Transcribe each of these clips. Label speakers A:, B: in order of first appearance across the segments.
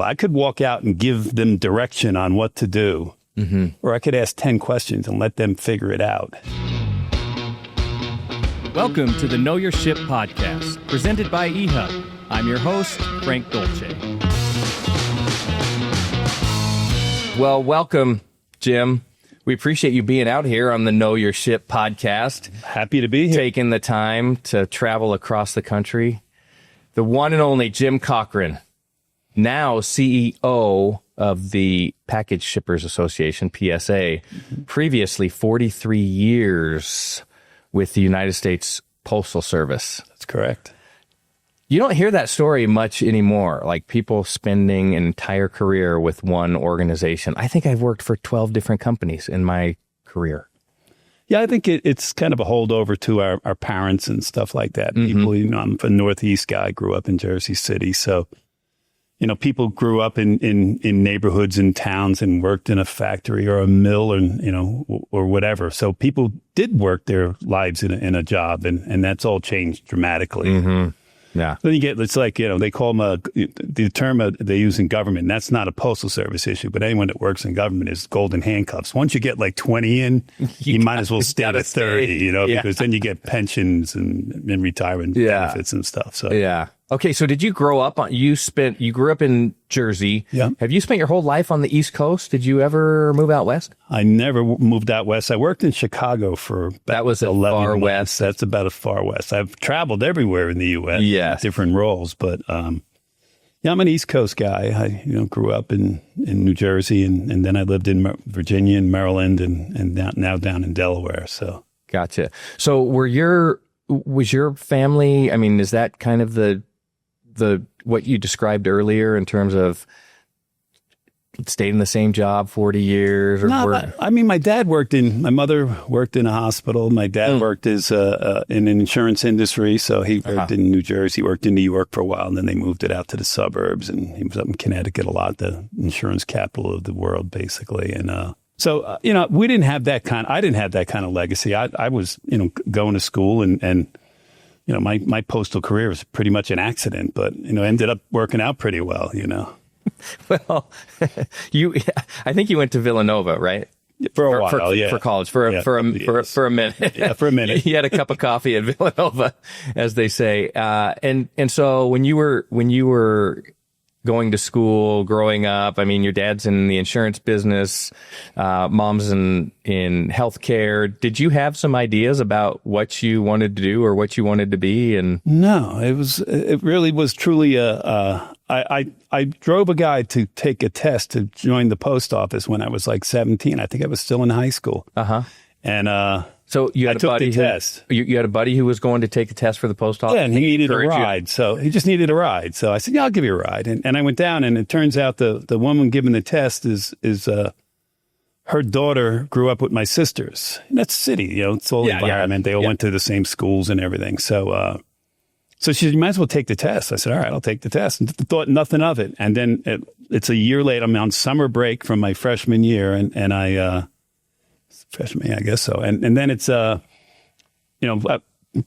A: I could walk out and give them direction on what to do, or I could ask 10 questions and let them figure it out.
B: Welcome to the Know Your Ship podcast, presented by eHub. I'm your host, Frank Dolce.
C: Well, welcome, Jim. We appreciate you being out here on the Know Your Ship podcast.
A: Happy to be here.
C: Taking the time to travel across the country. The one and only Jim Cochrane, now CEO of the Package Shippers Association, PSA, previously 43 years with the United States Postal Service.
A: That's correct.
C: You don't hear that story much anymore, like people spending an entire career with one organization. I think I've worked for 12 different companies in my career.
A: Yeah, I think it's kind of a holdover to our parents and stuff like that. People, I'm a Northeast guy, grew up in Jersey City. So, people grew up in neighborhoods and towns and worked in a factory or a mill or whatever. So people did work their lives in a job, and that's all changed dramatically.
C: Yeah.
A: Then you get, it's like, they call them the term they use in government. That's not a postal service issue, but anyone that works in government is golden handcuffs. Once you get like 20 in, you might as well stay to 30, because then you get pensions and retirement benefits and stuff. So
C: yeah. Okay, so did you grow up you grew up in Jersey.
A: Yeah.
C: Have you spent your whole life on the East Coast? Did you ever move out west?
A: I never moved out west. I worked in Chicago for about
C: that was
A: 11
C: far
A: months.
C: west.
A: That's about as far west. I've traveled everywhere in the U.S.
C: Yes.
A: Different roles, but I'm an East Coast guy. I grew up in New Jersey, and then I lived in Virginia and Maryland, and now down in Delaware. So
C: gotcha. So was your family? I mean, is that kind of the what you described earlier in terms of stayed in the same job 40 years?
A: My dad my mother worked in a hospital. My dad worked as in an insurance industry. So he worked in New Jersey, worked in New York for a while, and then they moved it out to the suburbs, and he was up in Connecticut a lot, the insurance capital of the world, basically. And, we didn't have I didn't have that kind of legacy. I was, going to school and my postal career was pretty much an accident, but, ended up working out pretty well,
C: Well, I think you went to Villanova, right?
A: For a while,
C: for college, for a minute.
A: Yeah, for a minute.
C: You had a cup of coffee at Villanova, as they say. And so when you were going to school, growing up, I mean, your dad's in the insurance business, mom's in healthcare. Did you have some ideas about what you wanted to do or what you wanted to be? And
A: no, it really was truly I drove a guy to take a test to join the post office when I was like 17. I think I was still in high school. And
C: so you had
A: test.
C: You had a buddy who was going to take a test for the post office?
A: Yeah, and he needed a ride. So he just needed a ride. So I said, yeah, I'll give you a ride. And I went down, and it turns out the woman giving the test is her daughter grew up with my sisters. And that's the city, it's all environment. They all went to the same schools and everything. So she said, you might as well take the test. I said, all right, I'll take the test. And thought nothing of it. And then it's a year later. I'm on summer break from my freshman year, and I freshman, I guess so. And then it's, I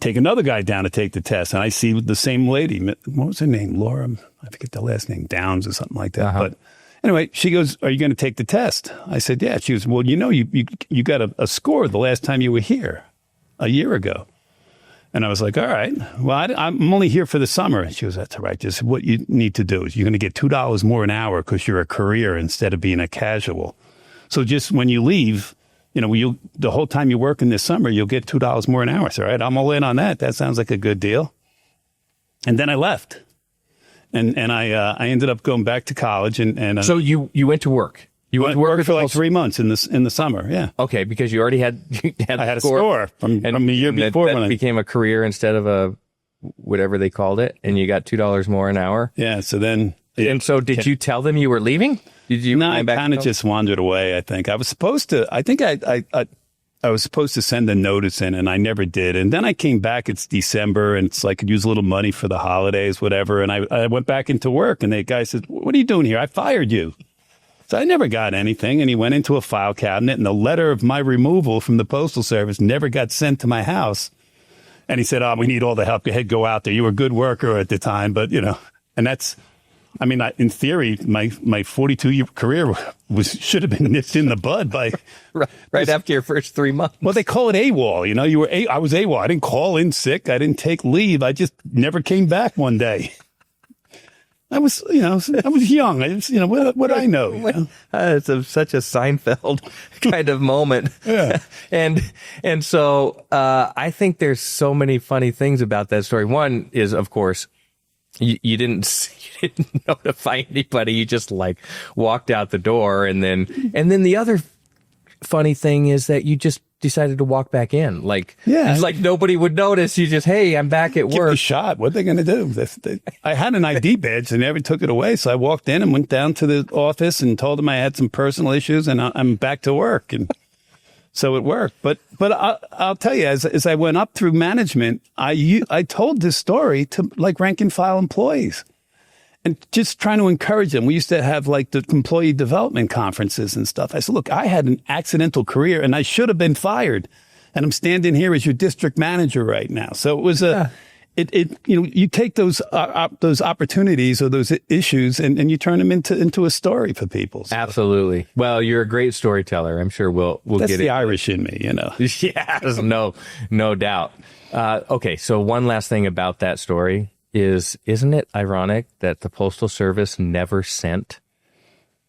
A: take another guy down to take the test, and I see the same lady. What was her name? Laura? I forget the last name, Downs or something like that. But anyway, she goes, are you going to take the test? I said, yeah. She goes, well, you got a score the last time you were here a year ago. And I was like, all right, well, I'm only here for the summer. And she goes, that's all right. Just what you need to do is you're going to get $2 more an hour because you're a career instead of being a casual. So just when you leave, the whole time you're working this summer, you'll get $2 more an hour. So, all right, I'm all in on that. That sounds like a good deal. And then I left, and I ended up going back to college. And
C: so you went to work. You went to work
A: for like 3 months in the summer. Yeah.
C: Okay, because you already had
A: I had a score from the year before.
C: That became a career instead of a whatever they called it, and you got $2 more an hour.
A: Yeah. So then.
C: And so, did you tell them you were leaving? Did you?
A: No, I kind of just wandered away. I think I was supposed to. I think I was supposed to send a notice in, and I never did. And then I came back. It's December, and it's like I could use a little money for the holidays, whatever. And I went back into work, and the guy said, "What are you doing here? I fired you." So I never got anything. And he went into a file cabinet, and the letter of my removal from the Postal Service never got sent to my house. And he said, "Oh, we need all the help. Go ahead, go out there. You were a good worker at the time, but and that's." I mean, in theory, my 42-year career should have been nipped in the bud by
C: right after your first 3 months.
A: Well, they call it AWOL. You know, I was AWOL. I didn't call in sick. I didn't take leave. I just never came back one day. I was young. What do I know? You know?
C: It's such a Seinfeld kind of moment.
A: Yeah.
C: And so I think there's so many funny things about that story. One is, of course, you didn't notify anybody. You just like walked out the door, and then the other funny thing is that you just decided to walk back in. Like nobody would notice. You just, hey, I'm back at work.
A: Give me a shot. What are they going to do? I had an ID badge. They never took it away. So I walked in and went down to the office and told them I had some personal issues and I'm back to work. And so it worked. But I'll tell you, as I went up through management, I told this story to like rank and file employees. And just trying to encourage them. We used to have like the employee development conferences and stuff. I said, look, I had an accidental career and I should have been fired. And I'm standing here as your district manager right now. So it was you take those opportunities or those issues and you turn them into a story for people. So.
C: Absolutely. Well, you're a great storyteller. I'm sure we'll
A: That's
C: get it.
A: That's the Irish in me, you know.
C: Yes, no doubt. Okay. So one last thing about that story. Isn't it ironic that the Postal Service never sent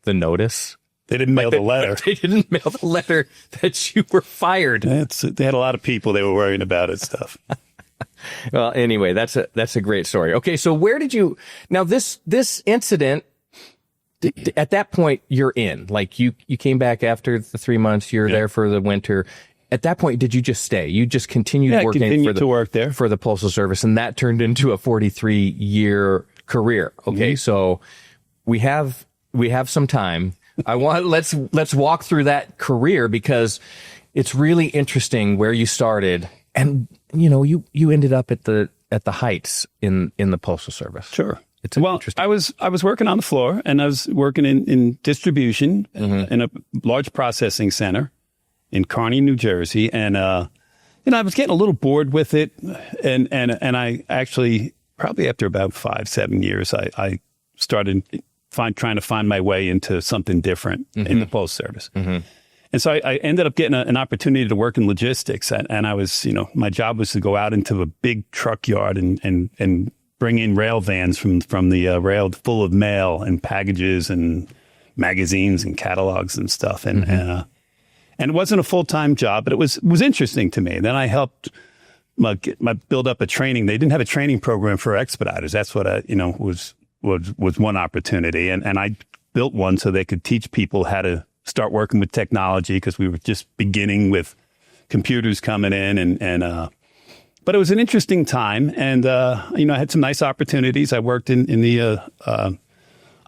C: the notice?
A: They didn't mail the letter.
C: They didn't mail the letter that you were fired.
A: They had a lot of people they were worrying about it stuff.
C: Well, anyway, that's a great story. Okay, so where did you now this incident? At that point, you're in. Like you came back after the 3 months. You're there for the winter. At that point, did you just stay? You just continued working
A: to work there
C: for the Postal Service, and that turned into a 43-year career. Okay, so we have some time. Let's walk through that career because it's really interesting where you started, and you ended up at the heights in the Postal Service.
A: Sure. Interesting. I was working on the floor, and I was working in distribution in a large processing center in Kearney, New Jersey. And, I was getting a little bored with it. And I actually, probably after about 5-7 years, I started trying to find my way into something different in the Postal Service. And so I ended up getting an opportunity to work in logistics. And I was, my job was to go out into a big truck yard and bring in rail vans from the rail full of mail and packages and magazines and catalogs and stuff. And it wasn't a full-time job, but it was interesting to me. Then I helped build up a training. They didn't have a training program for expediters. That's what was one opportunity. And I built one so they could teach people how to start working with technology because we were just beginning with computers coming in. But it was an interesting time. And, I had some nice opportunities. I worked in the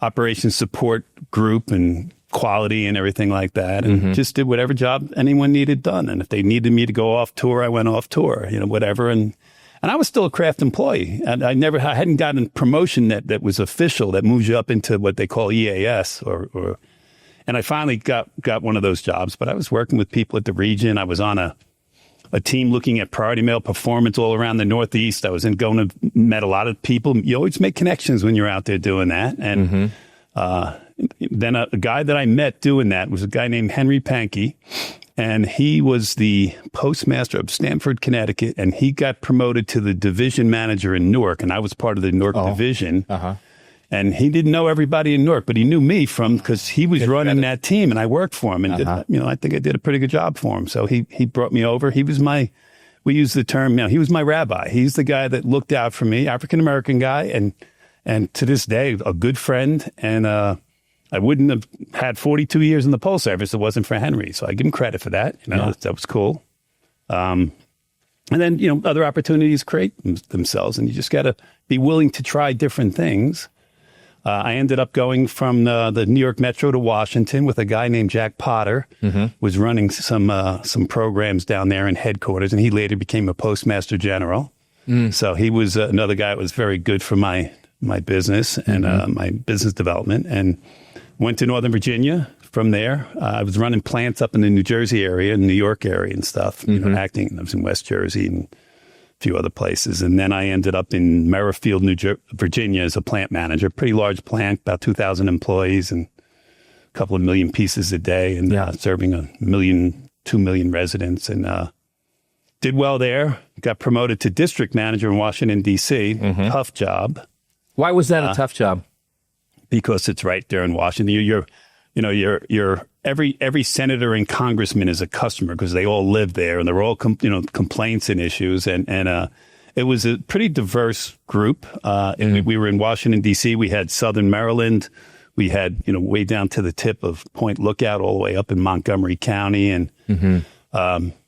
A: operations support group and quality and everything like that, and just did whatever job anyone needed done. And if they needed me to go off tour, I went off tour, whatever. And I was still a craft employee, and I hadn't gotten promotion that was official that moves you up into what they call EAS and I finally got one of those jobs. But I was working with people at the region. I was on a team looking at priority mail performance all around the Northeast. I was met a lot of people. You always make connections when you're out there doing that. And then a guy that I met doing that was a guy named Henry Pankey, and he was the postmaster of Stamford, Connecticut, and he got promoted to the division manager in Newark, and I was part of the Newark division. And he didn't know everybody in Newark, but he knew me because he was running that team, and I worked for him, and I think I did a pretty good job for him. So he brought me over. He was we use the term, he was my rabbi. He's the guy that looked out for me, African-American guy, and to this day, a good friend. And I wouldn't have had 42 years in the Postal Service if it wasn't for Henry. So I give him credit for that. That was cool. And then, other opportunities create themselves, and you just got to be willing to try different things. I ended up going from the New York Metro to Washington with a guy named Jack Potter, was running some programs down there in headquarters, and he later became a postmaster general. So he was another guy that was very good for my business and my business development, and went to Northern Virginia. From there, I was running plants up in the New Jersey area and New York area and stuff, acting. I was in West Jersey and few other places. And then I ended up in Merrifield, Virginia as a plant manager, pretty large plant, about 2,000 employees and a couple of million pieces a day, and serving 2 million residents, and did well there. Got promoted to district manager in Washington, D.C. Tough job.
C: Why was that a tough job?
A: Because it's right there in Washington. You're every senator and congressman is a customer because they all live there, and they're all complaints and issues, and it was a pretty diverse group. And we were in Washington, D.C. We had Southern Maryland. We had way down to the tip of Point Lookout, all the way up in Montgomery County, and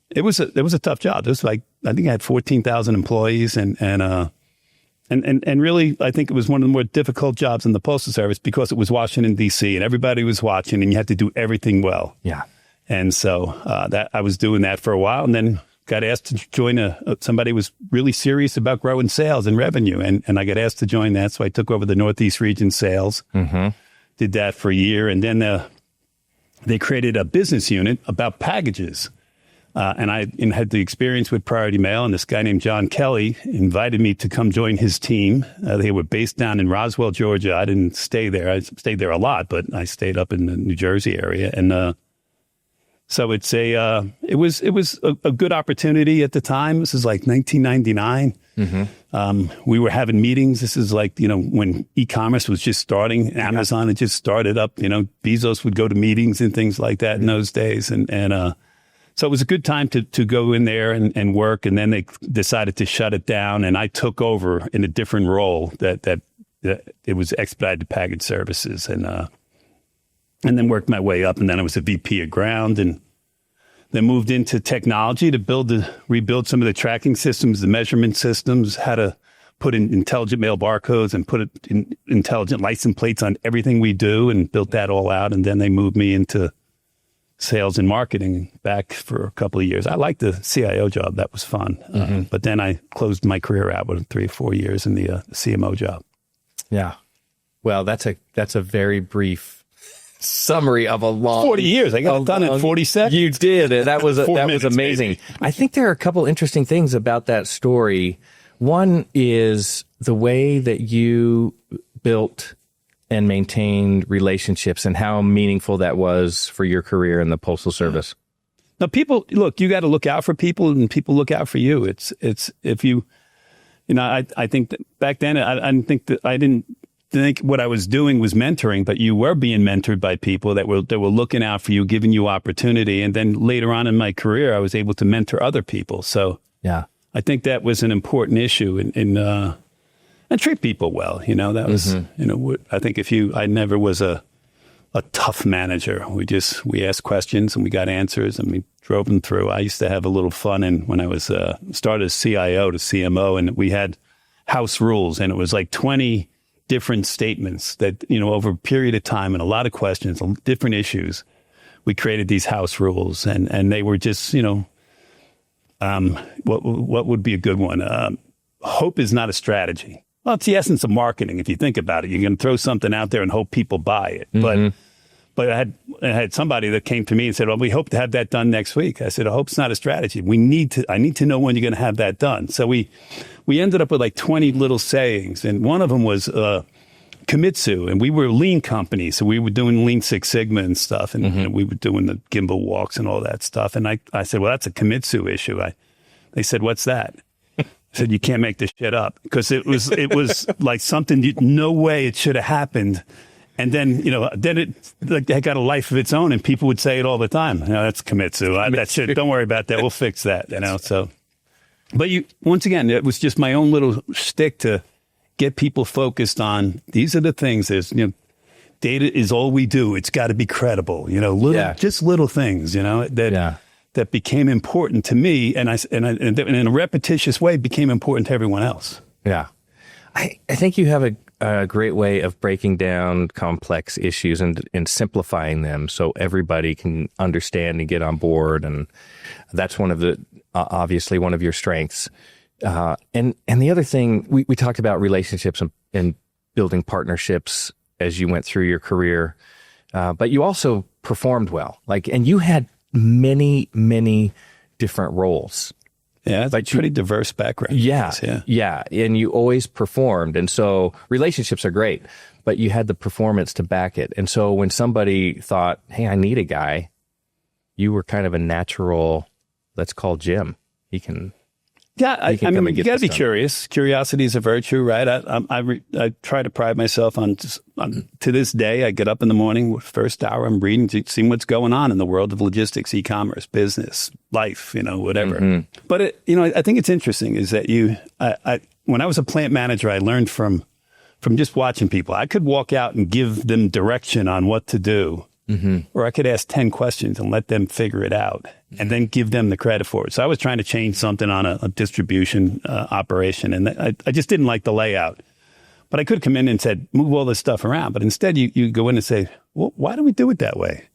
A: it was a tough job. It was like, I think I had 14,000 employees, and really, I think it was one of the more difficult jobs in the Postal Service because it was Washington, D.C., and everybody was watching, and you had to do everything well. Yeah. And so that I was doing that for a while, and then got asked to join somebody who was really serious about growing sales and revenue, and I got asked to join that, so I took over the Northeast region sales, did that for a year, and then they created a business unit about packages. And I had the experience with Priority Mail, and this guy named John Kelly invited me to come join his team. They were based down in Roswell, Georgia. I didn't stay there. I stayed there a lot, but I stayed up in the New Jersey area. And so it was a good opportunity at the time. This is like 1999. We were having meetings. This is like, when e-commerce was just starting. Amazon had just started up. Bezos would go to meetings and things like that in those days. So it was a good time to go in there and work. And then they decided to shut it down. And I took over in a different role that it was expedited package services, and then worked my way up. And then I was a VP of ground, and then moved into technology to rebuild some of the tracking systems, the measurement systems, how to put in intelligent mail barcodes and put intelligent license plates on everything we do, and built that all out. And then they moved me into sales and marketing back for a couple of years. I liked the CIO job. That was fun. But then I closed my career out with 3 or 4 years in the CMO job. Yeah.
C: Well, that's a very brief summary of a long
A: 40 years. I got it done in 40 seconds.
C: You did. That was amazing. Maybe. I think there are a couple interesting things about that story. One is the way that you built and maintained relationships, and how meaningful that was for your career in the Postal Service.
A: Now, people, look, you got to look out for people, and people look out for you. It's if you, I think that back then, I didn't think what I was doing was mentoring, but you were being mentored by people that were looking out for you, giving you opportunity. And then later on in my career, I was able to mentor other people. So yeah, I think that was an important issue and treat people well. That was, I think I never was a tough manager. We asked questions and we got answers and we drove them through. I used to have a little fun, and when I was started as CIO to CMO, and we had house rules, and it was like 20 different statements that, over a period of time and a lot of questions on different issues, we created these house rules, and they were just, what would be a good one? Hope is not a strategy. Well, it's the essence of marketing. If you think about it, you're going to throw something out there and hope people buy it. But I had somebody that came to me and said, "Well, we hope to have that done next week." I said, "Hope's not a strategy. I need to know when you're going to have that done." So we ended up with like 20 little sayings, and one of them was Kimitsu, and we were a lean company, so we were doing Lean Six Sigma and stuff, and we were doing the gimbal walks and all that stuff. And I said, "Well, that's a Kimitsu issue." They said, "What's that?" I said, "You can't make this shit up," because it was like something, no way it should have happened. And then, then it got a life of its own, and people would say it all the time. That's Kimitsu. That shit, don't worry about that. We'll fix that, so. But once again, it was just my own little shtick to get people focused on, these are the things. There's, data is all we do. It's got to be credible, just little things, that became important to me, and in a repetitious way became important to everyone else.
C: Yeah. I think you have a great way of breaking down complex issues and simplifying them so everybody can understand and get on board. And that's obviously one of your strengths. And the other thing, we talked about relationships and building partnerships as you went through your career. But you also performed well, and you had many, many different roles.
A: Yeah, it's
C: but
A: a pretty diverse background.
C: Yeah. And you always performed. And so relationships are great, but you had the performance to back it. And so when somebody thought, hey, I need a guy, you were kind of a natural, let's call Jim. He can.
A: Yeah, I mean, you got to be curious. Curiosity is a virtue, right? I try to pride myself on to this day, I get up in the morning, first hour, I'm reading, seeing what's going on in the world of logistics, e-commerce, business, life, whatever. Mm-hmm. But, I think it's interesting is that when I was a plant manager, I learned from just watching people. I could walk out and give them direction on what to do. Mm-hmm. Or I could ask 10 questions and let them figure it out and then give them the credit for it. So I was trying to change something on a distribution operation, and I just didn't like the layout. But I could come in and said, move all this stuff around. But instead, you go in and say, well, why do we do it that way?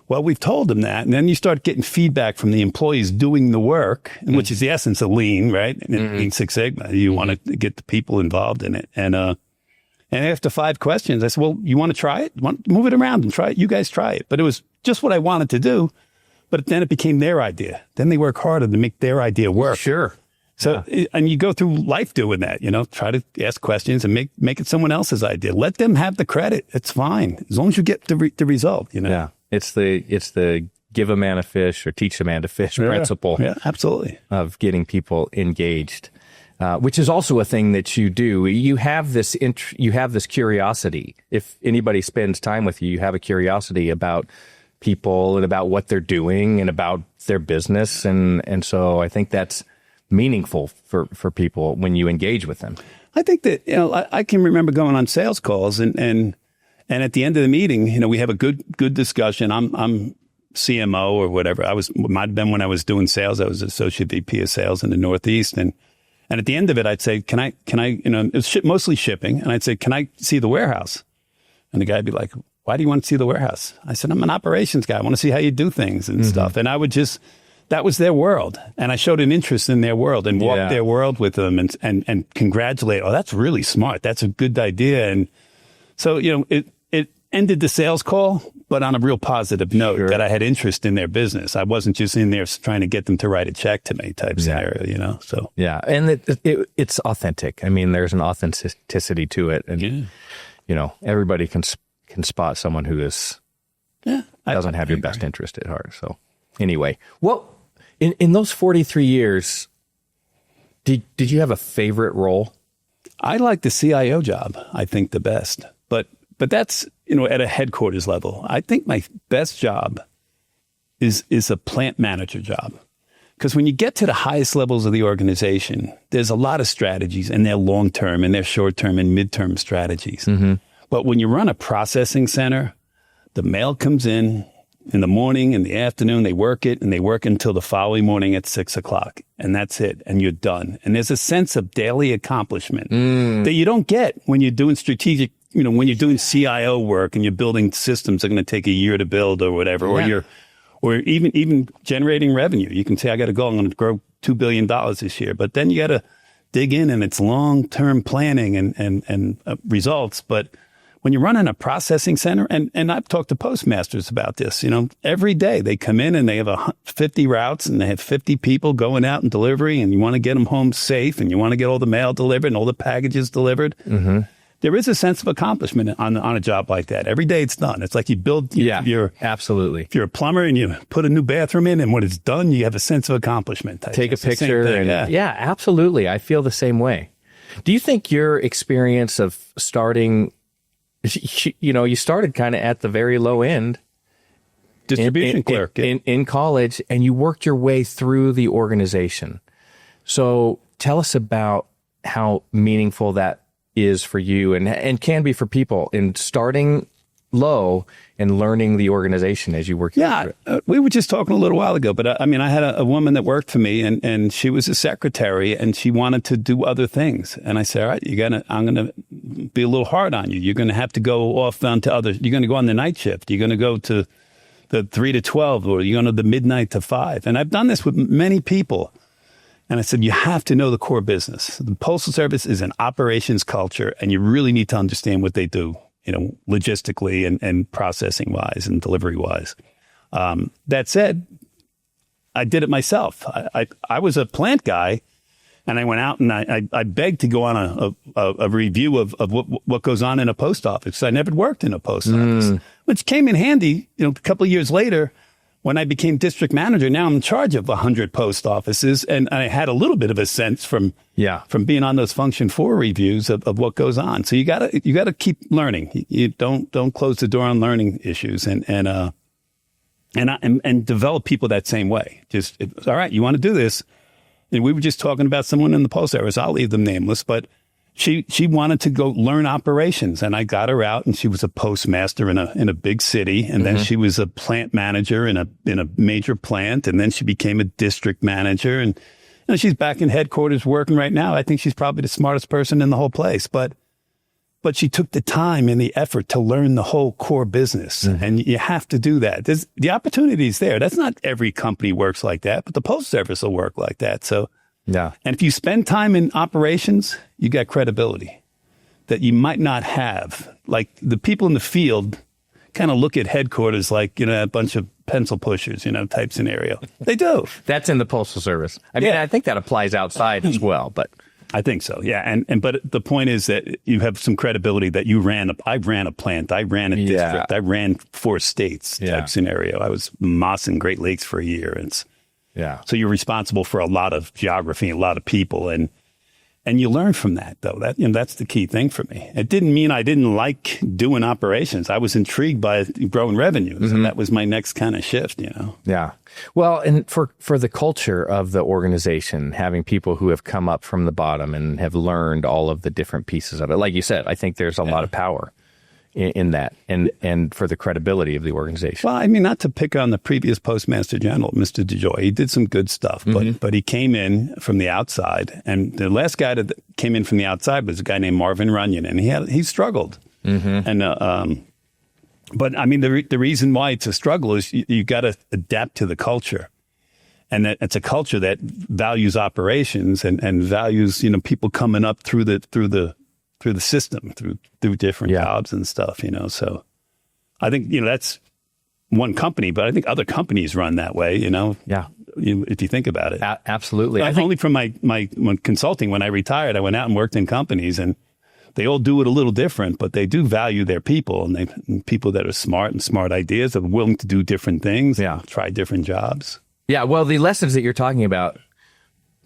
A: Well, we've told them that. And then you start getting feedback from the employees doing the work, which is the essence of lean, right? Lean Six Sigma. You want to get the people involved in it. And after 5 questions, I said, well, you want to try it? Move it around and try it. You guys try it. But it was just what I wanted to do. But then it became their idea. Then they work harder to make their idea work.
C: Sure.
A: So, and you go through life doing that, try to ask questions and make it someone else's idea. Let them have the credit. It's fine. As long as you get the result, Yeah.
C: It's the give a man a fish or teach a man to fish principle.
A: Yeah, absolutely.
C: Of getting people engaged. Which is also a thing that you do. You have this curiosity. If anybody spends time with you, you have a curiosity about people and about what they're doing and about their business. And so I think that's meaningful for people when you engage with them.
A: I think that, I can remember going on sales calls and at the end of the meeting, we have a good discussion. I'm CMO or whatever. Might have been when I was doing sales. I was associate VP of sales in the Northeast. And at the end of it, I'd say, can I, it was mostly shipping. And I'd say, can I see the warehouse? And the guy'd be like, why do you want to see the warehouse? I said, I'm an operations guy. I want to see how you do things and stuff. And I would that was their world. And I showed an interest in their world and walked their world with them and congratulate. Oh, that's really smart. That's a good idea. And so, it ended the sales call, but on a real positive note that I had interest in their business. I wasn't just in there trying to get them to write a check to me type scenario, so.
C: Yeah. And it's authentic. I mean, there's an authenticity to it. And, everybody can spot someone who doesn't have your best interest at heart. So anyway, well, in those 43 years, did you have a favorite role?
A: I like the CIO job, I think the best, but that's, at a headquarters level. I think my best job is a plant manager job. Because when you get to the highest levels of the organization, there's a lot of strategies, and they're long-term and they're short-term and mid-term strategies. Mm-hmm. But when you run a processing center, the mail comes in the morning, in the afternoon, they work it, and they work until the following morning at 6:00. And that's it. And you're done. And there's a sense of daily accomplishment that you don't get when you're doing strategic, when you're doing CIO work and you're building systems that are going to take a year to build or whatever, or even generating revenue. You can say, I got to go, I'm going to grow $2 billion this year. But then you got to dig in, and it's long-term planning and results. But when you're running a processing center, and I've talked to postmasters about this, every day they come in and they have 50 routes and they have 50 people going out and delivery, and you want to get them home safe, and you want to get all the mail delivered and all the packages delivered. Mm-hmm. There is a sense of accomplishment on a job like that. Every day it's done. It's like you build.
C: Absolutely.
A: If you're a plumber and you put a new bathroom in, and when it's done, you have a sense of accomplishment.
C: Take a picture. Absolutely. I feel the same way. Do you think your experience of starting, you started kind of at the very low end,
A: distribution clerk
C: in college, and you worked your way through the organization. So tell us about how meaningful that is for you and can be for people in starting low and learning the organization as you work.
A: We were just talking a little while ago, but I had a woman that worked for me, and she was a secretary, and she wanted to do other things. And I said, all right, I'm going to be a little hard on you. You're going to have to go off onto you're going to go on the night shift. You're going to go to the 3 to 12, or you're going to the midnight to 5. And I've done this with many people. And I said, you have to know the core business. The Postal Service is an operations culture, and you really need to understand what they do, logistically and processing wise and delivery wise. That said, I did it myself. I was a plant guy, and I went out and I begged to go on a review of what goes on in a post office. I never worked in a post office, which came in handy, a couple of years later when I became district manager. Now I'm in charge of 100 post offices, and I had a little bit of a sense from being on those Function 4 reviews of what goes on. So you gotta keep learning. You don't close the door on learning issues, and develop people that same way. Just, all right, you want to do this. And we were just talking about someone in the post service. I'll leave them nameless, but she wanted to go learn operations, and I got her out, and she was a postmaster in a big city, and then she was a plant manager in a major plant, and then she became a district manager, and she's back in headquarters working right now. I think she's probably the smartest person in the whole place, but she took the time and the effort to learn the whole core business. And you have to do that. The opportunity is there. That's not every company works like that, but the post service will work like that. So, and if you spend time in operations, you got credibility that you might not have. Like the people in the field kind of look at headquarters like, a bunch of pencil pushers, type scenario. They do.
C: That's in the Postal Service. I mean, I think that applies outside as well, but
A: I think so. Yeah. But the point is that you have some credibility that I ran a plant. I ran a district. I ran 4 states type scenario. I was Moss and Great Lakes for a year. So you're responsible for a lot of geography, a lot of people. And you learn from that, though. That's the key thing for me. It didn't mean I didn't like doing operations. I was intrigued by growing revenues. And that was my next kind of shift,
C: Yeah. Well, and for the culture of the organization, having people who have come up from the bottom and have learned all of the different pieces of it, like you said, I think there's a lot of power in that, and for the credibility of the organization.
A: Well, I mean, not to pick on the previous Postmaster General, Mr. DeJoy. He did some good stuff, but he came in from the outside, and the last guy that came in from the outside was a guy named Marvin Runyon, and he struggled. But I mean, the reason why it's a struggle is you got to adapt to the culture, and that it's a culture that values operations and values people coming up through the system through different jobs and stuff. So I think that's one company, but I think other companies run that way. If you think about it,
C: absolutely.
A: Only from my consulting, when I retired, I went out and worked in companies, and they all do it a little different, but they do value their people, and people that are smart and smart ideas are willing to do different things, try different jobs. Yeah,
C: well, the lessons that you're talking about,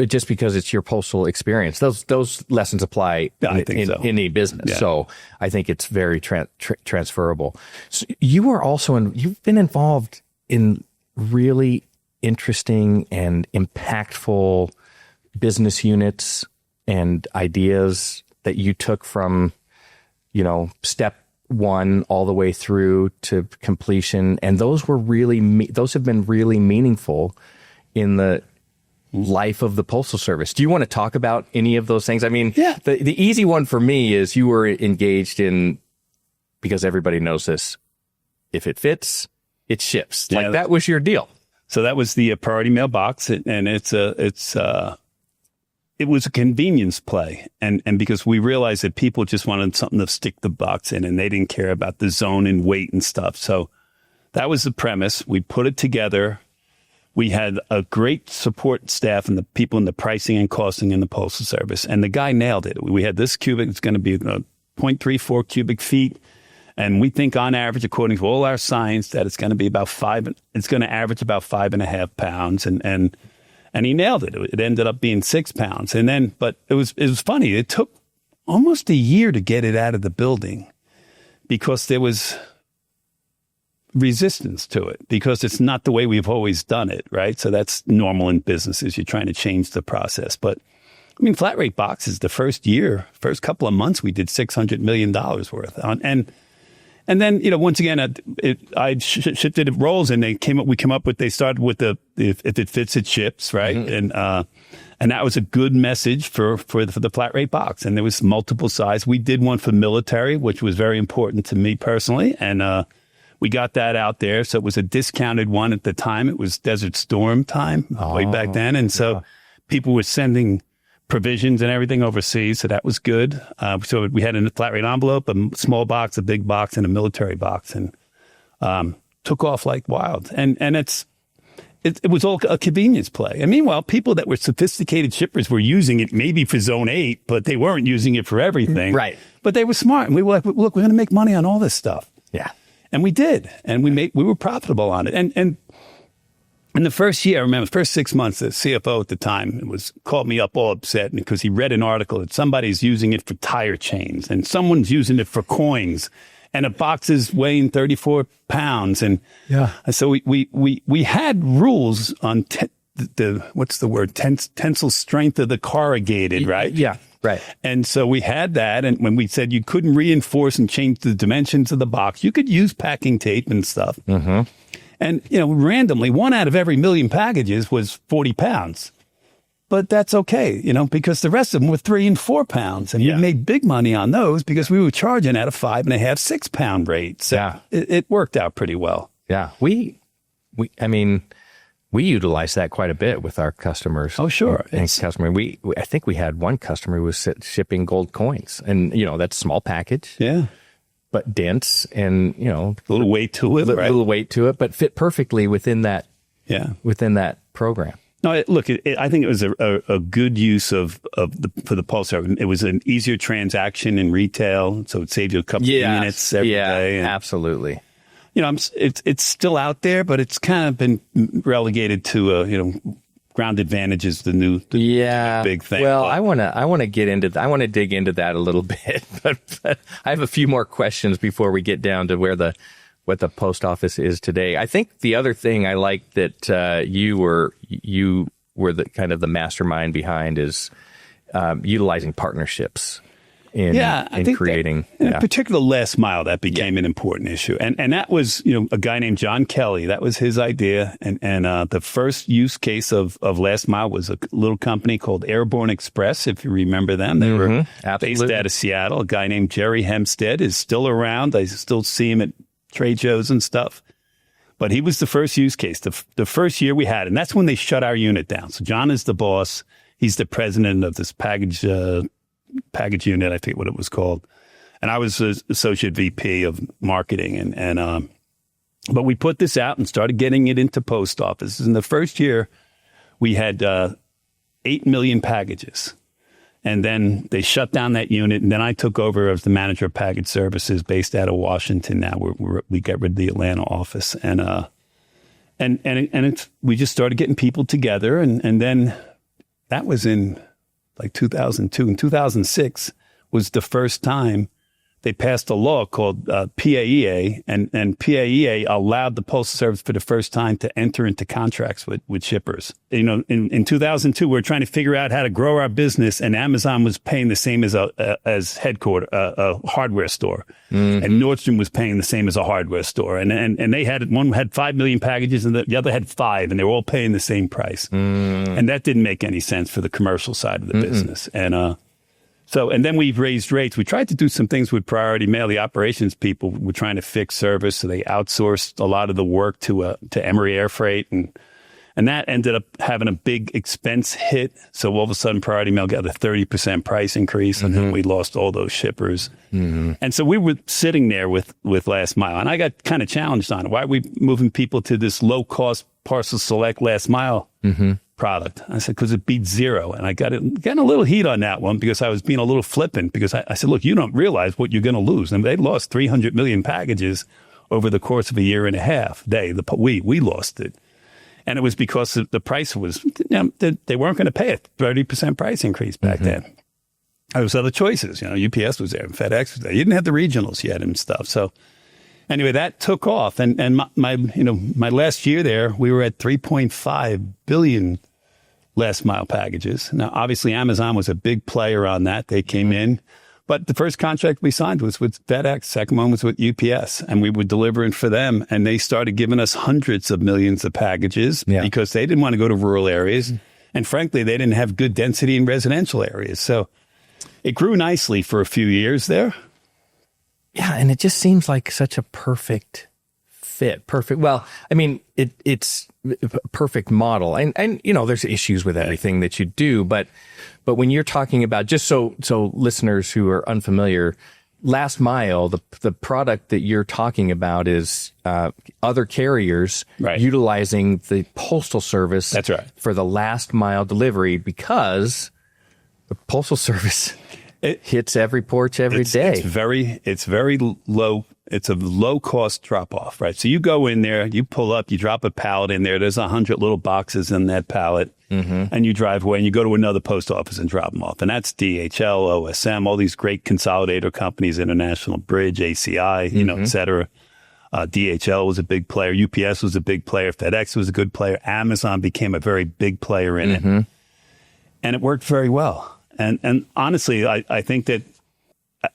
C: just because it's your postal experience, those lessons apply in any business. Yeah. So I think it's very transferable. So you've been involved in really interesting and impactful business units and ideas that you took from, step one all the way through to completion. And those have been really meaningful in the life of the Postal Service. Do you want to talk about any of those things? I mean, the easy one for me is you were engaged in, because everybody knows this, if it fits, it ships. That was your deal.
A: So that was the priority mailbox, and it was a convenience play. And because we realized that people just wanted something to stick the box in, and they didn't care about the zone and weight and stuff. So that was the premise. We put it together. We had a great support staff and the people in the pricing and costing in the Postal Service. And the guy nailed it. We had this cubic. It's going to be 0.34 cubic feet. And we think on average, according to all our science, that it's going to be it's going to average about 5.5 pounds. And he nailed it. It ended up being 6 pounds. But it was funny. It took almost a year to get it out of the building because there was resistance to it, because it's not the way we've always done it, right? So that's normal in businesses. You're trying to change the process. But I mean, flat rate boxes, the first couple of months, we did $600 million worth. And then, once again, I shifted roles, and we came up with, they started with if it fits, it ships, right? And that was a good message for the flat rate box. And there was multiple sizes. We did one for military, which was very important to me personally. And we got that out there. So it was a discounted one at the time. It was Desert Storm time way back then. And so people were sending provisions and everything overseas. So that was good. So we had a flat rate envelope, a small box, a big box, and a military box, and took off like wild. And it was all a convenience play. And meanwhile, people that were sophisticated shippers were using it maybe for zone 8, but they weren't using it for everything.
C: Right.
A: But they were smart. And we were like, look, we're going to make money on all this stuff.
C: Yeah.
A: And we did. And we were profitable on it. And in the first year, I remember the first 6 months, the CFO at the time called me up all upset because he read an article that somebody's using it for tire chains and someone's using it for coins. And a box is weighing 34 pounds. And so we had rules on what's the word? Tensile strength of the corrugated, right?
C: Yeah, right.
A: And so we had that. And when we said you couldn't reinforce and change the dimensions of the box, you could use packing tape and stuff. Mm-hmm. And, randomly, 1 out of every 1 million packages was 40 pounds. But that's okay, because the rest of them were 3 and 4 pounds. And we made big money on those because we were charging at a 5.5, 6 pound rate. So it worked out pretty well.
C: Yeah. We utilize that quite a bit with our customers.
A: Oh, sure.
C: I think we had one customer who was shipping gold coins, and that's small package.
A: Yeah.
C: But dense and,
A: a little weight to it, right?
C: A little weight to it, but fit perfectly within that program.
A: No, I think it was a good use for the Pulsar. It was an easier transaction in retail, so it saved you a couple of minutes every day. And,
C: absolutely.
A: It's still out there, but it's kind of been relegated to ground advantage is the new big thing.
C: Well, I want to get into I want to dig into that a little bit, but I have a few more questions before we get down to what the post office is today. I think the other thing I like that you were the kind of the mastermind behind is utilizing partnerships in creating.
A: In particular, last mile, that became an important issue. And that was, a guy named John Kelly. That was his idea. And the first use case of last mile was a little company called Airborne Express, if you remember them. They were based out of Seattle. A guy named Jerry Hempstead is still around. I still see him at trade shows and stuff. But he was the first use case, the first year we had. And that's when they shut our unit down. So John is the boss. He's the president of this package unit, I think what it was called. And I was the associate VP of marketing. But we put this out and started getting it into post offices. In the first year, we had 8 million packages. And then they shut down that unit. And then I took over as the manager of package services based out of Washington. Now we got rid of the Atlanta office. And we just started getting people together. And then that was in like 2002. In 2006 was the first time they passed a law called PAEA, and PAEA allowed the Postal Service for the first time to enter into contracts with shippers. In 2002, we were trying to figure out how to grow our business, and Amazon was paying the same as headquarters, a hardware store, and Nordstrom was paying the same as a hardware store, and they had one had 5 million packages, and the other had 5, and they were all paying the same price, and that didn't make any sense for the commercial side of the business, and then we've raised rates. We tried to do some things with Priority Mail. The operations people were trying to fix service, so they outsourced a lot of the work to Emory Air Freight, and that ended up having a big expense hit. So all of a sudden, Priority Mail got a 30% price increase, and then we lost all those shippers. And so we were sitting there with Last Mile, and I got kind of challenged on it. Why are we moving people to this low-cost Parcel Select Last Mile product? I said, because it beats zero. And I getting a little heat on that one because I was being a little flippant because I said, look, you don't realize what you're going to lose. And they lost 300 million packages over the course of a year and a half. We lost it. And it was because the price was, they weren't going to pay a 30% price increase back then. There was other choices. UPS was there and FedEx was there. You didn't have the regionals yet and stuff. So anyway, that took off. And my last year there, we were at 3.5 billion last mile packages. Now, obviously, Amazon was a big player on that. They came in. But the first contract we signed was with FedEx. Second one was with UPS. And we were delivering for them. And they started giving us hundreds of millions of packages because they didn't want to go to rural areas. And frankly, they didn't have good density in residential areas. So it grew nicely for a few years there.
C: Yeah, and it just seems like such a perfect fit. Well, I mean, it's a perfect model. And there's issues with everything that you do, but when you're talking about, just so listeners who are unfamiliar, last mile, the product that you're talking about is other carriers utilizing the Postal Service.
A: That's right.
C: For the last mile delivery, because the Postal Service hits every porch every day.
A: It's very low. It's a low cost drop off, right? So you go in there, you pull up, you drop a pallet in there. There's 100 little boxes in that pallet, and you drive away and you go to another post office and drop them off. And that's DHL, OSM, all these great consolidator companies, International Bridge, ACI, et cetera. DHL was a big player. UPS was a big player. FedEx was a good player. Amazon became a very big player in it, and it worked very well. And honestly, I think that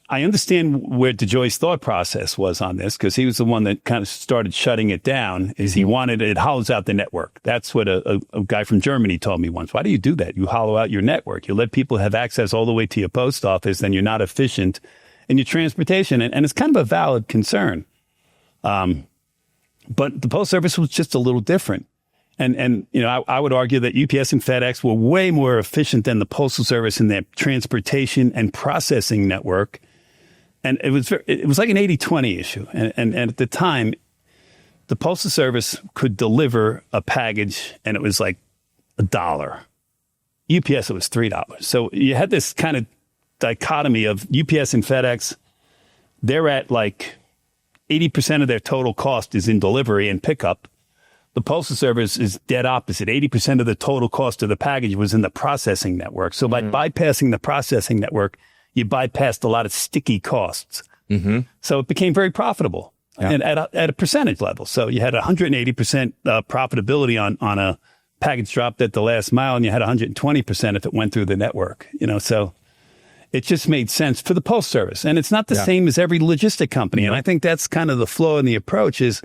A: I understand where DeJoy's thought process was on this, because he was the one that kind of started shutting it down. Is he wanted it hollows out the network. That's what a guy from Germany told me once. Why do you do that? You hollow out your network. You let people have access all the way to your post office, then you're not efficient in your transportation. And it's kind of a valid concern. But the Post Service was just a little different. And I would argue that UPS and FedEx were way more efficient than the Postal Service in their transportation and processing network. And it was like an 80-20 issue. And at the time, the Postal Service could deliver a package and it was like $1. UPS, it was $3. So you had this kind of dichotomy of UPS and FedEx. They're at like 80% of their total cost is in delivery and pickup. The Postal Service is dead opposite. 80% of the total cost of the package was in the processing network. So by bypassing the processing network, you bypassed a lot of sticky costs. So it became very profitable and at a percentage level. So you had 180% profitability on a package dropped at the last mile, and you had 120% if it went through the network. So it just made sense for the Post Service. And it's not the same as every logistic company. And I think that's kind of the flaw in the approach is,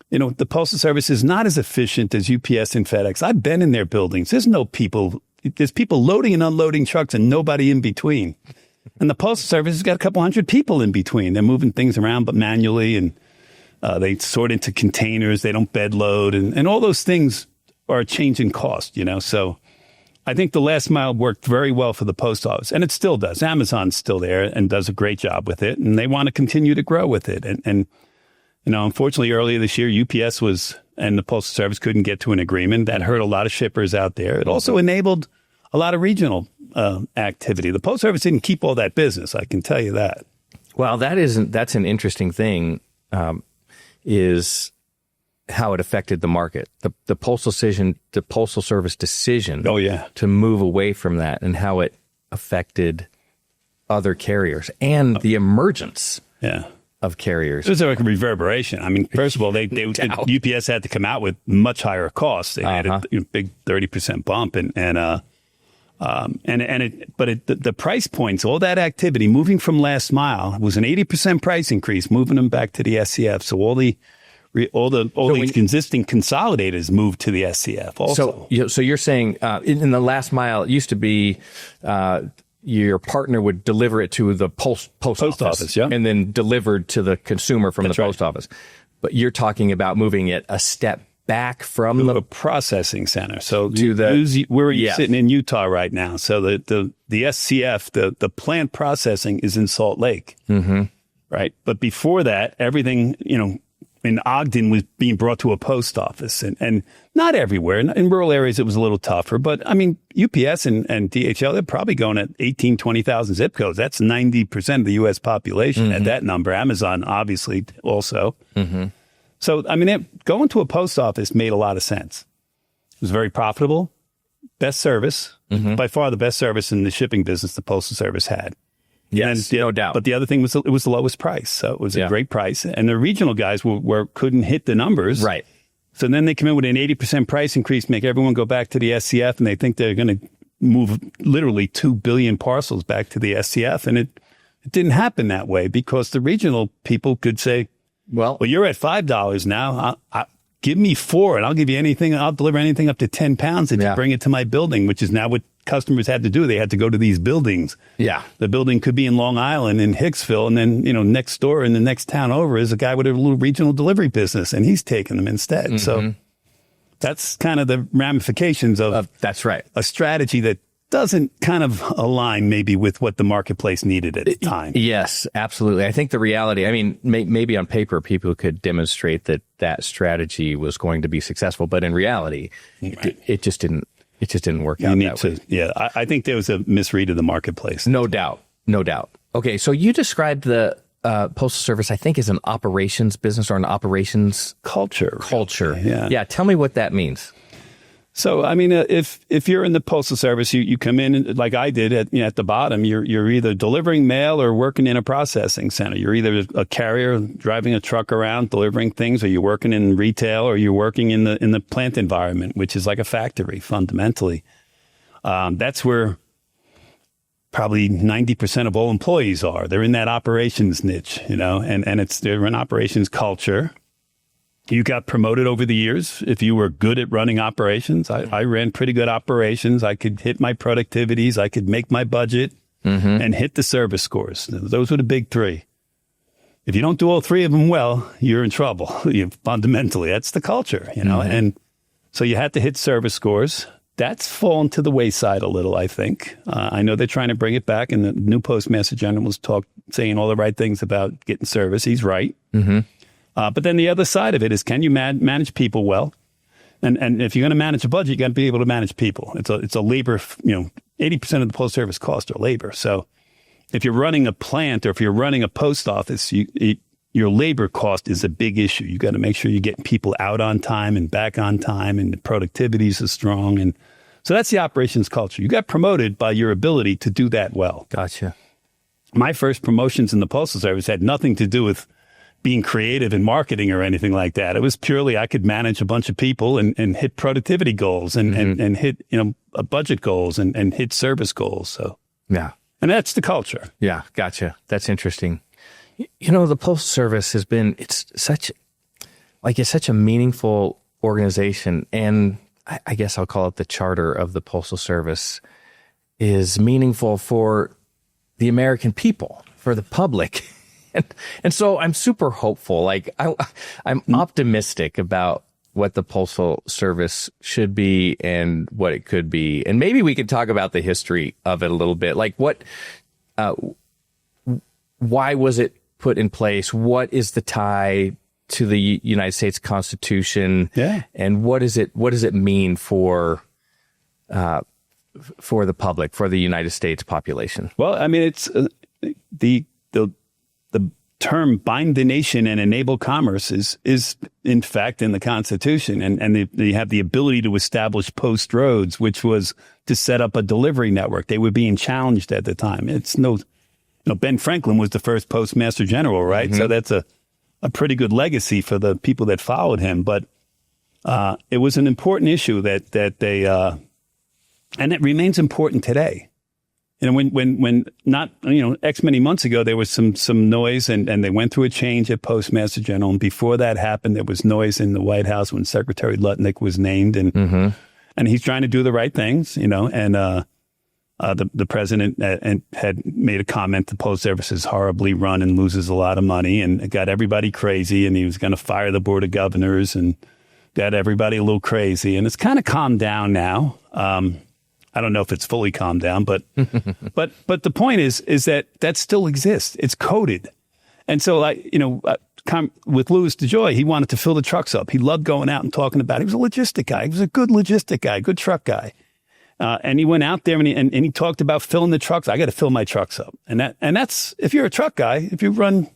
A: the Postal Service is not as efficient as UPS and FedEx. I've been in their buildings. There's people loading and unloading trucks and nobody in between. And the Postal Service has got a couple hundred people in between. They're moving things around, but manually, and they sort into containers. They don't bed load, and all those things are a change in cost, So I think the last mile worked very well for the post office, and it still does. Amazon's still there and does a great job with it, and they want to continue to grow with it. And unfortunately, earlier this year, UPS and the Postal Service couldn't get to an agreement. That hurt a lot of shippers out there. It also enabled a lot of regional activity. The Postal Service didn't keep all that business, I can tell you that.
C: Well, that's an interesting thing, is how it affected the market. The Postal Service decision to move away from that, and how it affected other carriers and the emergence of carriers.
A: There's like a reverberation. I mean, first of all, UPS had to come out with much higher costs. They had a big 30% bump, the price points, all that activity moving from last mile was an 80% price increase, moving them back to the SCF. So all the existing consolidators moved to the SCF also.
C: So you're saying in the last mile, it used to be your partner would deliver it to the post office, and then delivered to the consumer from the post office. But you're talking about moving it a step back from
A: the processing center. So we're sitting in Utah right now. So the SCF, the plant processing is in Salt Lake, right? But before that, everything, in Ogden was being brought to a post office, and not everywhere. In rural areas, it was a little tougher. But I mean, UPS and DHL, they're probably going at 18, 20,000 zip codes. That's 90% of the U.S. population at that number. Amazon, obviously, also. So, I mean, going to a post office made a lot of sense. It was very profitable, best service, by far the best service in the shipping business the Postal Service had.
C: Yes, no doubt.
A: But the other thing was it was the lowest price. So it was a great price. And the regional guys couldn't hit the numbers.
C: Right.
A: So then they come in with an 80% price increase, make everyone go back to the SCF, and they think they're going to move literally 2 billion parcels back to the SCF. And it didn't happen that way, because the regional people could say, well, you're at $5 now. Give me 4 and I'll give you anything. I'll deliver anything up to 10 pounds if you bring it to my building, which is now what customers had to do. They had to go to these buildings. Yeah. The building could be in Long Island, in Hicksville, and then, next door in the next town over is a guy with a little regional delivery business, and he's taking them instead. So that's kind of the ramifications of
C: that's right.
A: A strategy that doesn't kind of align maybe with what the marketplace needed at the time.
C: Yes, absolutely. I think the reality, I mean, maybe on paper, people could demonstrate that strategy was going to be successful, but in reality, it just didn't work out that way.
A: Yeah, I think there was a misread of the marketplace.
C: No doubt. Okay, so you described the Postal Service, I think, as an operations business or an operations
A: culture.
C: Yeah. Tell me what that means.
A: So, I mean, if you're in the Postal Service, you come in like I did at the bottom. You're either delivering mail or working in a processing center. You're either a carrier driving a truck around delivering things, or you're working in retail, or you're working in the plant environment, which is like a factory fundamentally. That's where probably 90% of all employees are. They're in that operations niche, and they're in operations culture. You got promoted over the years if you were good at running operations. I ran pretty good operations. I could hit my productivities. I could make my budget and hit the service scores. Those were the big three. If you don't do all three of them well, you're in trouble. Fundamentally, that's the culture, And so you had to hit service scores. That's fallen to the wayside a little, I think. I know they're trying to bring it back, and the new Postmaster General was saying all the right things about getting service. He's right. Mm-hmm. But then the other side of it is, can you manage people well? And if you're going to manage a budget, you got to be able to manage people. It's a labor, 80% of the Postal Service costs are labor. So if you're running a plant or if you're running a post office, your labor cost is a big issue. You got to make sure you're getting people out on time and back on time, and the productivities are strong. And so that's the operations culture. You got promoted by your ability to do that well.
C: Gotcha.
A: My first promotions in the Postal Service had nothing to do with being creative in marketing or anything like that. It was purely I could manage a bunch of people and hit productivity goals and hit budget goals and hit service goals. So
C: yeah,
A: and that's the culture.
C: Yeah, gotcha. That's interesting. The Postal Service has been it's such a meaningful organization, and I guess I'll call it the charter of the Postal Service is meaningful for the American people, for the public. And so I'm super hopeful. Like I'm optimistic about what the Postal Service should be and what it could be. And maybe we could talk about the history of it a little bit. Like why was it put in place? What is the tie to the United States Constitution?
A: Yeah.
C: And what does it mean for the public, for the United States population?
A: Well, I mean, it's the term bind the nation and enable commerce is in fact in the Constitution. And they have the ability to establish post roads, which was to set up a delivery network. They were being challenged at the time. It's Ben Franklin was the first Postmaster General, right? Mm-hmm. So that's a pretty good legacy for the people that followed him. But it was an important issue that they and it remains important today. When not, X many months ago, there was some noise and they went through a change at Postmaster General. And before that happened, there was noise in the White House when Secretary Lutnick was named. And he's trying to do the right things, and the president had made a comment, the Post Service is horribly run and loses a lot of money, and it got everybody crazy. And he was going to fire the Board of Governors and got everybody a little crazy. And it's kind of calmed down now. I don't know if it's fully calmed down, but the point is that still exists. It's coded. And so with Louis DeJoy, he wanted to fill the trucks up. He loved going out and talking about it. He was a logistic guy. He was a good logistic guy, good truck guy. And he went out there and he talked about filling the trucks. I got to fill my trucks up. And that's, if you're a truck guy, if you run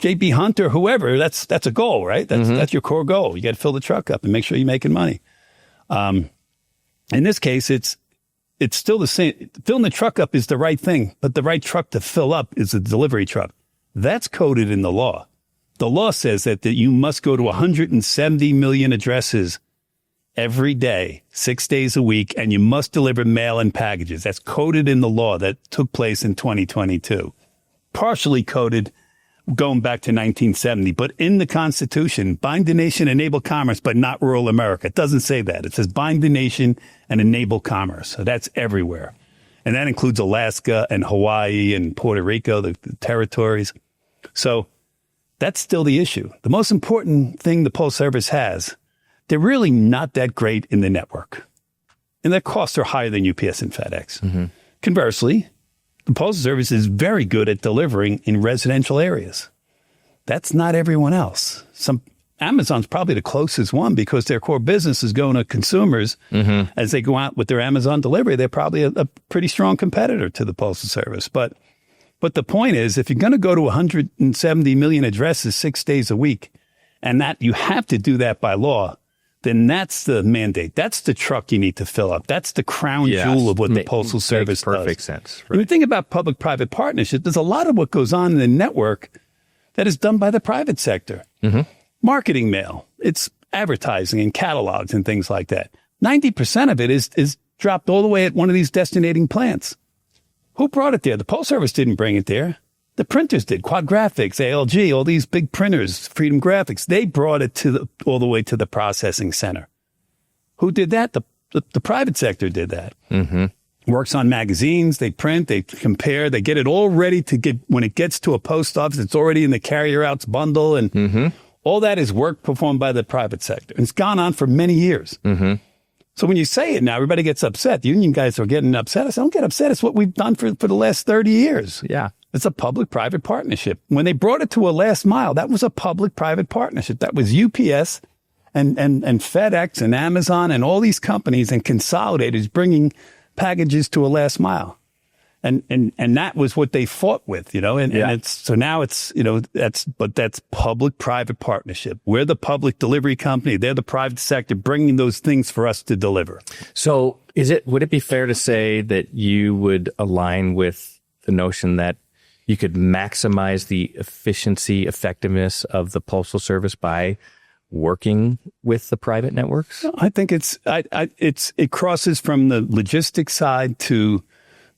A: JB Hunt or whoever, that's a goal, right? That's your core goal. You got to fill the truck up and make sure you're making money. In this case, it's still the same. Filling the truck up is the right thing, but the right truck to fill up is a delivery truck. That's coded in the law. The law says that you must go to 170 million addresses every day, 6 days a week, and you must deliver mail and packages. That's coded in the law that took place in 2022. Partially coded going back to 1970, but in the Constitution, bind the nation, enable commerce, but not rural America. It doesn't say that. It says bind the nation and enable commerce. So that's everywhere. And that includes Alaska and Hawaii and Puerto Rico, the territories. So that's still the issue. The most important thing the Postal Service has, they're really not that great in the network. and their costs are higher than UPS and FedEx. Conversely, the Postal Service is very good at delivering in residential areas. That's not everyone else. Amazon's probably the closest one because their core business is going to consumers. As they go out with their Amazon delivery, they're probably a pretty strong competitor to the Postal Service. But the point is, if you're going to go to 170 million addresses 6 days a week, and that you have to do that by law, then that's the mandate. That's the truck you need to fill up. That's the crown jewel of what the Postal Service does.
C: Makes perfect sense. Right.
A: When you think about public-private partnership, there's a lot of what goes on in the network that is done by the private sector. Marketing mail, it's advertising and catalogs and things like that. 90% of it is dropped all the way at one of these destinating plants. Who brought it there? The Postal Service didn't bring it there. The printers did. Quad Graphics, ALG, all these big printers, Freedom Graphics, they brought it all the way to the processing center. Who did that? The private sector did that. Works on magazines, they print, they compare, they get it all ready to get, when it gets to a post office, it's already in the carrier outs bundle, and all that is work performed by the private sector. And it's gone on for many years. So when you say it now, everybody gets upset. The union guys are getting upset. I say, don't get upset. It's what we've done for the last 30 years.
C: Yeah.
A: It's a public-private partnership. When they brought it to a last mile, that was a public-private partnership. That was UPS and FedEx and Amazon and all these companies and consolidators bringing packages to a last mile. And that was what they fought with, and it's, so now it's, that's public-private partnership. We're the public delivery company. They're the private sector bringing those things for us to deliver.
C: So would it be fair to say that you would align with the notion that you could maximize the efficiency, effectiveness of the Postal Service by working with the private networks?
A: I think it crosses from the logistics side to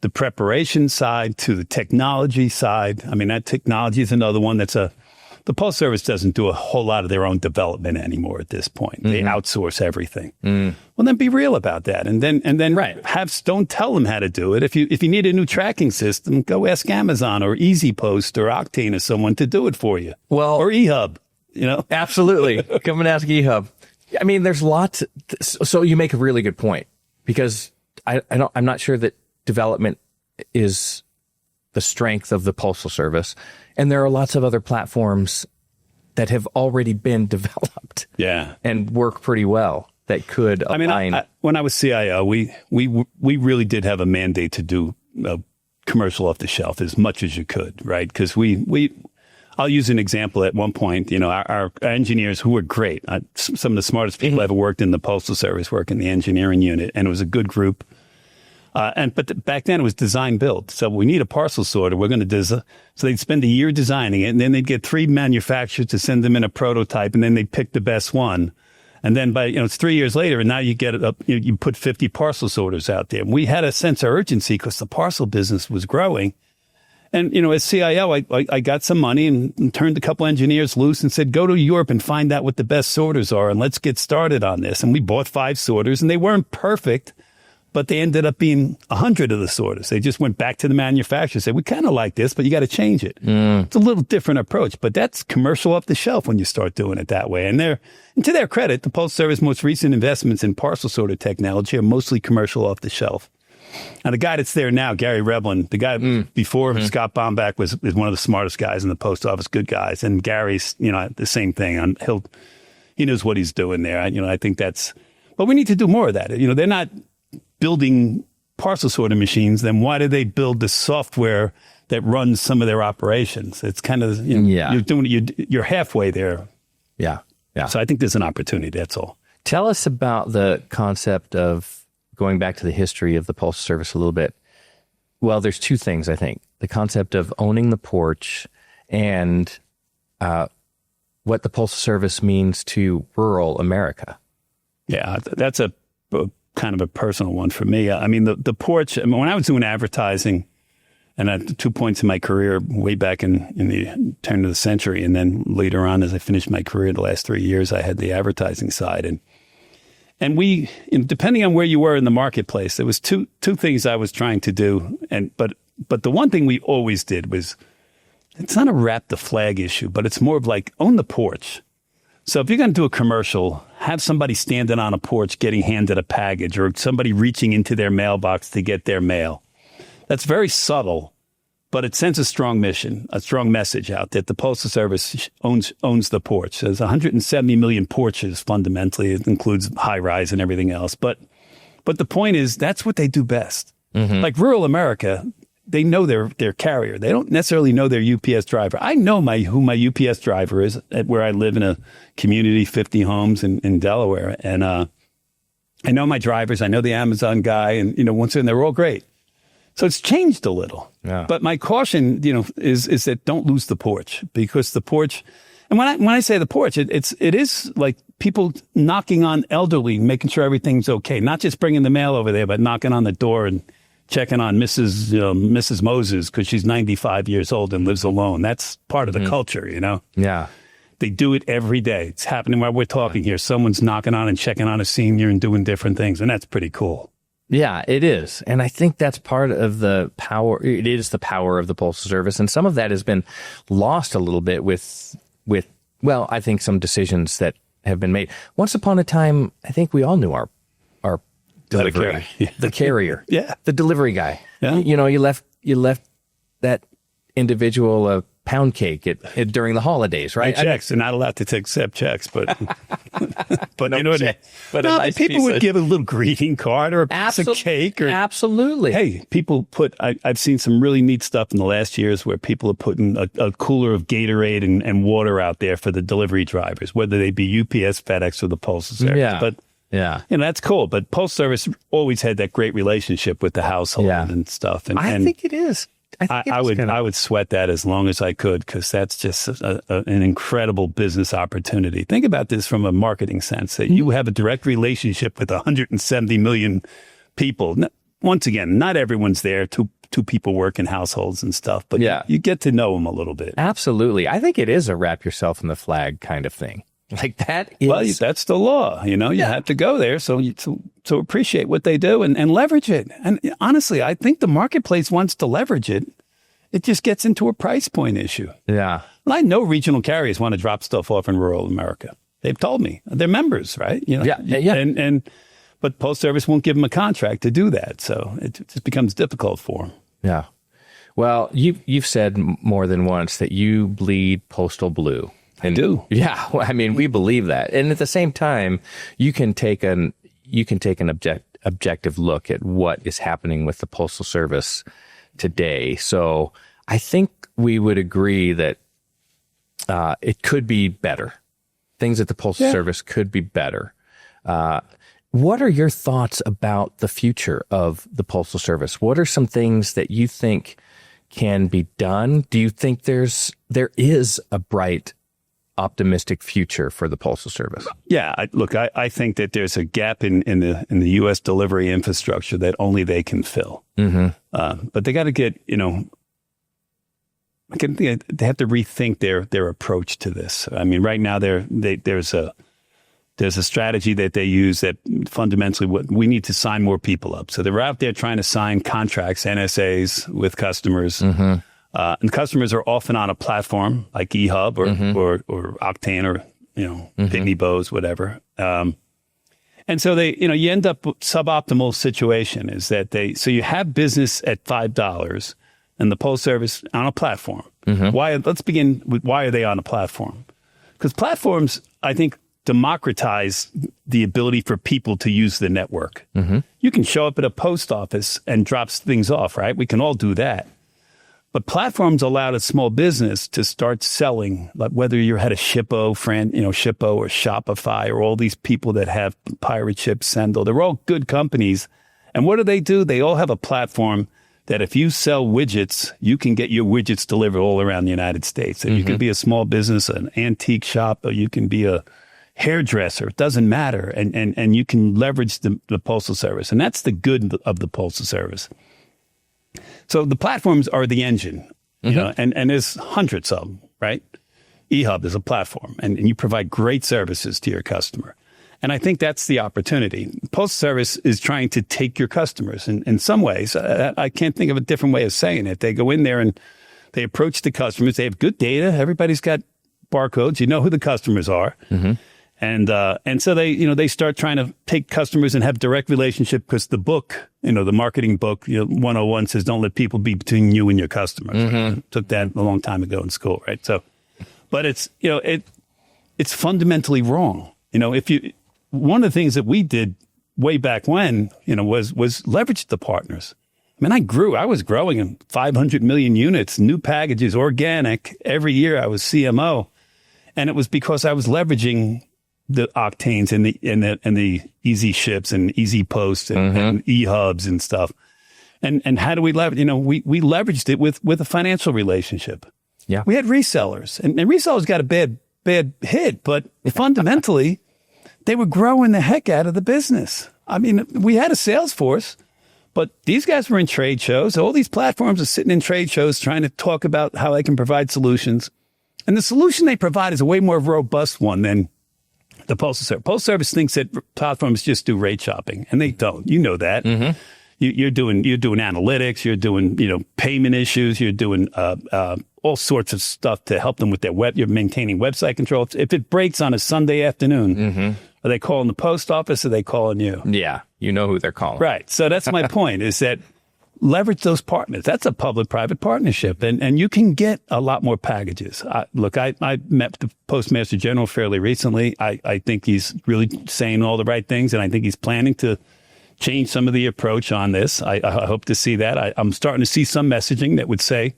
A: the preparation side to the technology side. I mean, that technology is another one the Postal Service doesn't do a whole lot of their own development anymore at this point. They outsource everything. Well, then be real about that. And then don't tell them how to do it. If you need a new tracking system, go ask Amazon or EasyPost or Octane or someone to do it for you.
C: Well,
A: or eHub,
C: Absolutely. Come and ask eHub. I mean, there's lots. So you make a really good point, because I'm not sure that development is the strength of the Postal Service. And there are lots of other platforms that have already been developed and work pretty well that could align.
A: I mean, when I was CIO, we really did have a mandate to do commercial off the shelf as much as you could, right? Because I'll use an example. At one point, our engineers, who were great, some of the smartest people ever worked in the Postal Service, work in the engineering unit, and it was a good group. But back then it was design build. So we need a parcel sorter. We're going to design. So they'd spend a year designing it, and then they'd get 3 manufacturers to send them in a prototype, and then they'd pick the best one. And then it's 3 years later, and now you get you put 50 parcel sorters out there. And we had a sense of urgency because the parcel business was growing. And, as CIO, I got some money and turned a couple engineers loose and said, go to Europe and find out what the best sorters are, and let's get started on this. And we bought 5 sorters, and they weren't perfect, but they ended up being 100 of the sorters. They just went back to the manufacturer and said, we kind of like this, but you got to change it. It's a little different approach, but that's commercial off the shelf when you start doing it that way. And to their credit, the Postal Service most recent investments in parcel sorter technology are mostly commercial off the shelf. And the guy that's there now, Gary Reblin, the guy before Scott Bombach is one of the smartest guys in the post office, good guys. And Gary's, the same thing. He knows what he's doing there. I think but we need to do more of that. They're not building parcel sorting machines. Then why do they build the software that runs some of their operations? It's kind of, you're halfway there.
C: Yeah. Yeah.
A: So I think there's an opportunity. That's all.
C: Tell us about the concept of going back to the history of the Postal Service a little bit. Well, there's 2 things, I think. The concept of owning the porch and what the Postal Service means to rural America.
A: Yeah, that's a kind of a personal one for me. I mean, the porch, when I was doing advertising, and at 2 points in my career, way back in the turn of the century, and then later on, as I finished my career, the last 3 years, I had the advertising side. And we, depending on where you were in the marketplace, there was two things I was trying to do. But the one thing we always did was, it's not a wrap the flag issue, but it's more of like own the porch. So if you're going to do a commercial, have somebody standing on a porch getting handed a package or somebody reaching into their mailbox to get their mail. That's very subtle, but it sends a strong mission, a strong message out that the Postal Service owns the porch. There's 170 million porches fundamentally. It includes high-rise and everything else. But the point is, that's what they do best. Like rural America, they know their carrier. They don't necessarily know their UPS driver. I know who my UPS driver is at where I live in a community, 50 homes in Delaware. And I know my drivers. I know the Amazon guy. And, once again, they're all great. So it's changed a little. Yeah. But my caution, is that don't lose the porch, because the porch, and when I say the porch, it is like people knocking on elderly, making sure everything's okay. Not just bringing the mail over there, but knocking on the door and checking on Mrs. Moses because she's 95 years old and lives alone. That's part of the culture,
C: Yeah.
A: They do it every day. It's happening while we're talking here. Someone's knocking on and checking on a senior and doing different things, and that's pretty cool.
C: Yeah, it is. And I think that's part of the power. It is the power of the Postal Service. And some of that has been lost a little bit with I think some decisions that have been made. Once upon a time, I think we all knew our delivery, the carrier, the delivery guy. Yeah. You left that individual a pound cake during the holidays, right?
A: Checks. They're not allowed to accept checks, but but
C: no
A: you know what
C: check, but nice
A: people would give a little greeting card or a piece of cake.
C: Absolutely.
A: Hey, people I've seen some really neat stuff in the last years where people are putting a cooler of Gatorade and water out there for the delivery drivers, whether they be UPS, FedEx, or the Postal Service.
C: Yeah.
A: But that's cool. But Postal Service always had that great relationship with the household and stuff. And
C: I think it is.
A: I would sweat that as long as I could, because that's just an incredible business opportunity. Think about this from a marketing sense, that you have a direct relationship with 170 million people. Once again, not everyone's there. Two people work in households and stuff, but you get to know them a little bit.
C: Absolutely. I think it is a wrap yourself in the flag kind of thing. Like that is...
A: Well, that's the law. You have to go there. So appreciate what they do and leverage it. And honestly, I think the marketplace wants to leverage it. It just gets into a price point issue.
C: Yeah.
A: Well, I know regional carriers want to drop stuff off in rural America. They've told me. They're members, right?
C: Yeah.
A: But Post Service won't give them a contract to do that. So it just becomes difficult for them.
C: Yeah. Well, you've said more than once that you bleed postal blue.
A: I do.
C: Yeah, well, I mean, we believe that, and at the same time, you can take an objective look at what is happening with the Postal Service today. So I think we would agree that it could be better. Things at the Postal Service could be better. What are your thoughts about the future of the Postal Service? What are some things that you think can be done? Do you think there is a bright, optimistic future for the Postal Service?
A: Yeah, I think that there's a gap in the U.S. delivery infrastructure that only they can fill. Mm-hmm. But they got to get, they have to rethink their approach to this. I mean, right now there's a strategy that they use that fundamentally we need to sign more people up. So they're out there trying to sign contracts, NSAs with customers. Mm-hmm. And customers are often on a platform like eHub or Octane or, Pitney Bowes, whatever. And so you end up with suboptimal situation is that so you have business at $5 and the Postal Service on a platform. Mm-hmm. Let's begin with why are they on a platform? Because platforms, I think, democratize the ability for people to use the network. Mm-hmm. You can show up at a post office and drop things off, right? We can all do that. But platforms allowed a small business to start selling, like whether you had a Shippo or Shopify or all these people that have Pirate Ship, Sendle. They're all good companies. And what do? They all have a platform that if you sell widgets, you can get your widgets delivered all around the United States. And you can be a small business, an antique shop, or you can be a hairdresser. It doesn't matter. And you can leverage the Postal Service. And that's the good of the Postal Service. So the platforms are the engine, and there's hundreds of them, right? eHub is a platform, and you provide great services to your customer. And I think that's the opportunity. Postal Service is trying to take your customers in some ways. I can't think of a different way of saying it. They go in there and they approach the customers. They have good data. Everybody's got barcodes. You know who the customers are. Mm-hmm. And so they start trying to take customers and have direct relationship because the book, the marketing book, 101 says don't let people be between you and your customers. Right? Took that a long time ago in school, right? So, but it's it's fundamentally wrong. One of the things that we did way back when, was leverage the partners. I mean, I was growing in 500 million units, new packages, organic. Every year I was CMO, and it was because I was leveraging the Octanes and the Easy Ships and Easy Posts and E-Hubs and stuff. And how do we leverage? We leveraged it with a financial relationship.
C: Yeah.
A: We had resellers, and resellers got a bad hit, but fundamentally, they were growing the heck out of the business. I mean, we had a sales force, but these guys were in trade shows. All these platforms are sitting in trade shows trying to talk about how they can provide solutions. And the solution they provide is a way more robust one than the Postal Service. Postal Service thinks that platforms just do rate shopping, and they don't. You know that. Mm-hmm. You're doing analytics. You're doing payment issues. You're doing all sorts of stuff to help them with their web. You're maintaining website control. If it breaks on a Sunday afternoon, are they calling the post office? Or are they calling you?
C: Yeah, you know who they're calling.
A: Right. So that's my point. Is that leverage those partners. That's a public-private partnership, and you can get a lot more packages. I met the Postmaster General fairly recently. I think he's really saying all the right things, and I think he's planning to change some of the approach on this. I hope to see that. I'm starting to see some messaging that would say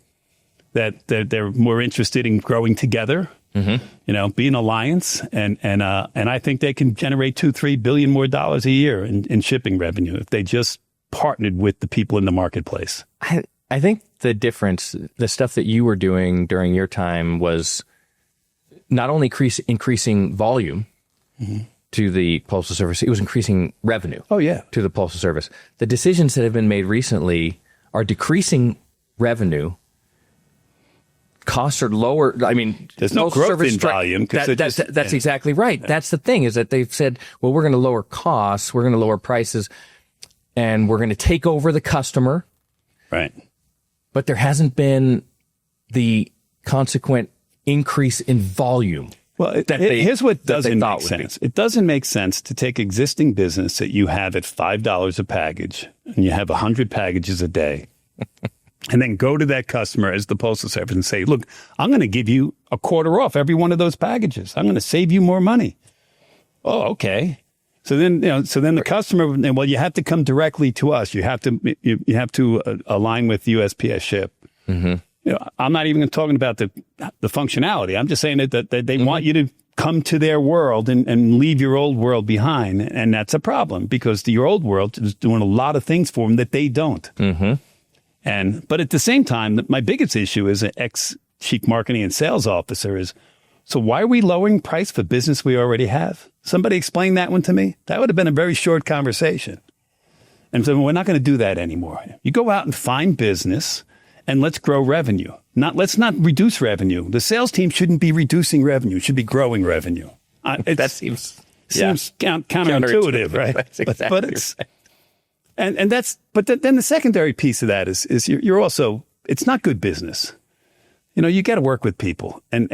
A: that they're more interested in growing together, be an alliance, and I think they can generate $2-3 billion more a year in shipping revenue if they just partnered with the people in the marketplace.
C: I think the difference, the stuff that you were doing during your time was not only increasing volume to the Postal Service, it was increasing revenue to the Postal Service. The decisions that have been made recently are decreasing revenue. Costs are lower. I mean,
A: there's no growth in volume.
C: That's exactly right. That's the thing, is that they've said, well, we're going to lower costs, we're going to lower prices, and we're going to take over the customer.
A: Right.
C: But there hasn't been the consequent increase in volume.
A: Well, here's what doesn't make sense. It doesn't make sense to take existing business that you have at $5 a package, and you have 100 packages a day, and then go to that customer as the Postal Service and say, look, I'm going to give you a quarter off every one of those packages. I'm going to save you more money. Oh, okay. So then, the customer, well, you have to come directly to us. You have to align with USPS ship. I'm not even talking about the functionality. I'm just saying that they want you to come to their world and leave your old world behind. And that's a problem, because your old world is doing a lot of things for them that they don't. But at the same time, my biggest issue as an ex-chief marketing and sales officer is, so why are we lowering price for business we already have? Somebody explain that one to me. That would have been a very short conversation. And so we're not going to do that anymore. You go out and find business, and let's grow revenue. Let's not reduce revenue. The sales team shouldn't be reducing revenue. It should be growing revenue.
C: That seems
A: counterintuitive, right?
C: That's exactly
A: but it's right. But then the secondary piece of that is you're also, it's not good business. You got to work with people. And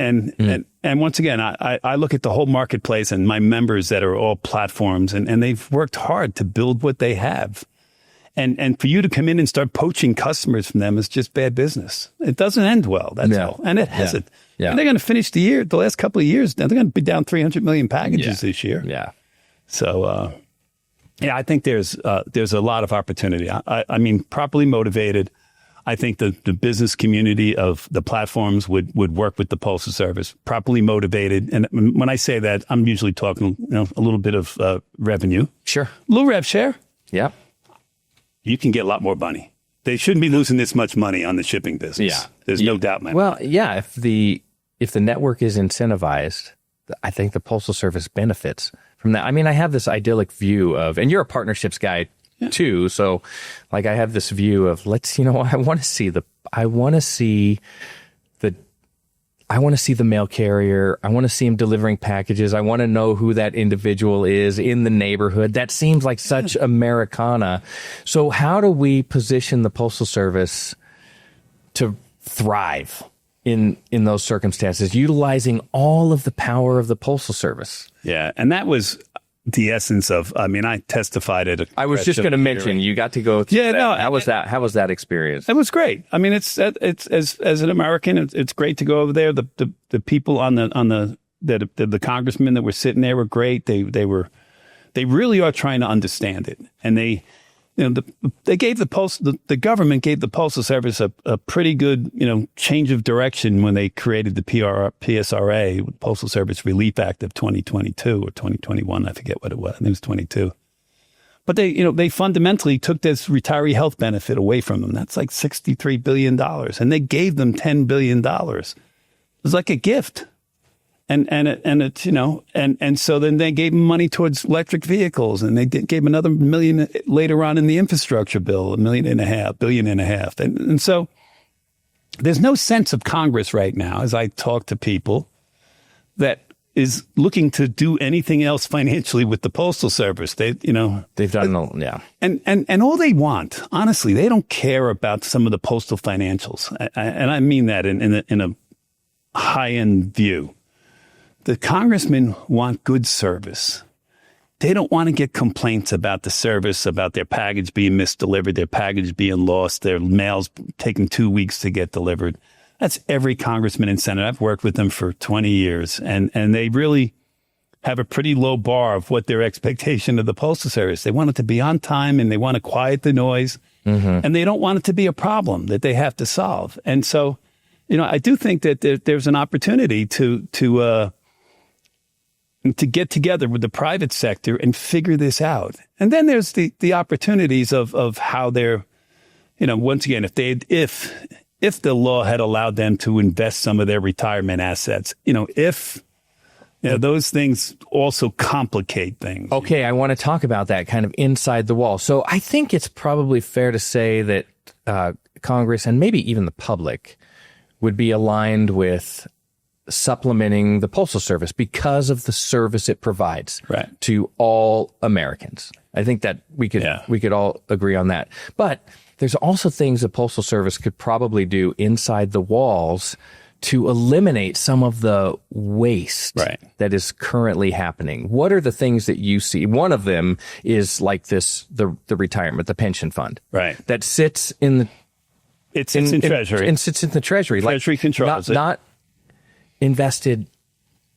A: once again, I look at the whole marketplace and my members that are all platforms, and they've worked hard to build what they have. And for you to come in and start poaching customers from them is just bad business. It doesn't end well. That's all. And it hasn't. Yeah. And they're going to finish the last couple of years, they're going to be down 300 million packages this year.
C: Yeah.
A: So, I think there's a lot of opportunity. I mean, properly motivated, I think the business community of the platforms would work with the Postal Service, properly motivated. And when I say that, I'm usually talking a little bit of revenue.
C: Sure.
A: A little rev share.
C: Yeah.
A: You can get a lot more money. They shouldn't be losing this much money on the shipping business.
C: Yeah.
A: There's no doubt in my mind.
C: Well, yeah, if the network is incentivized, I think the Postal Service benefits from that. I mean, I have this idyllic view of, and you're a partnerships guy too, so like I have this view of I want to see the mail carrier. I want to see him delivering packages. I want to know who that individual is in the neighborhood. That seems like such Americana. So how do we position the Postal Service to thrive in those circumstances, utilizing all of the power of the Postal Service.
A: Yeah, and that was the essence of. I mean, I testified at.
C: I was just going to mention you got to go through that.
A: No,
C: how was that? How was that experience?
A: It was great. I mean, it's as an American, it's great to go over there. The people on the congressmen that were sitting there were great. They really are trying to understand it, and they gave the government gave the Postal Service a pretty good, change of direction when they created the PSRA, Postal Service Relief Act of 2022 or 2021. I forget what it was. I think it was 22. But they fundamentally took this retiree health benefit away from them. That's like $63 billion. And they gave them $10 billion. It was like a gift. And so then they gave money towards electric vehicles, and they gave another $1 million later on in the infrastructure bill, $1.5 billion. And so there's no sense of Congress right now, as I talk to people, that is looking to do anything else financially with the Postal Service. They've done,
C: yeah.
A: And all they want, honestly, they don't care about some of the postal financials. And I mean that in a high-end view. The congressmen want good service. They don't want to get complaints about the service, about their package being misdelivered, their package being lost, their mail's taking 2 weeks to get delivered. That's every congressman and senator. I've worked with them for 20 years, and they really have a pretty low bar of what their expectation of the Postal Service. They want it to be on time, and they want to quiet the noise, and they don't want it to be a problem that they have to solve. And so, I do think that there's an opportunity to get together with the private sector and figure this out. And then there's the opportunities of how they're, once again, if the law had allowed them to invest some of their retirement assets, those things also complicate things.
C: Okay, I want to talk about that kind of inside the wall. So I think it's probably fair to say that Congress and maybe even the public would be aligned with supplementing the Postal Service because of the service it provides to all Americans. I think that we could all agree on that. But there's also things the Postal Service could probably do inside the walls to eliminate some of the waste that is currently happening. What are the things that you see? One of them is like the retirement, the pension fund, that sits in the
A: Treasury.
C: And sits in the Treasury.
A: Treasury controls it.
C: Not invested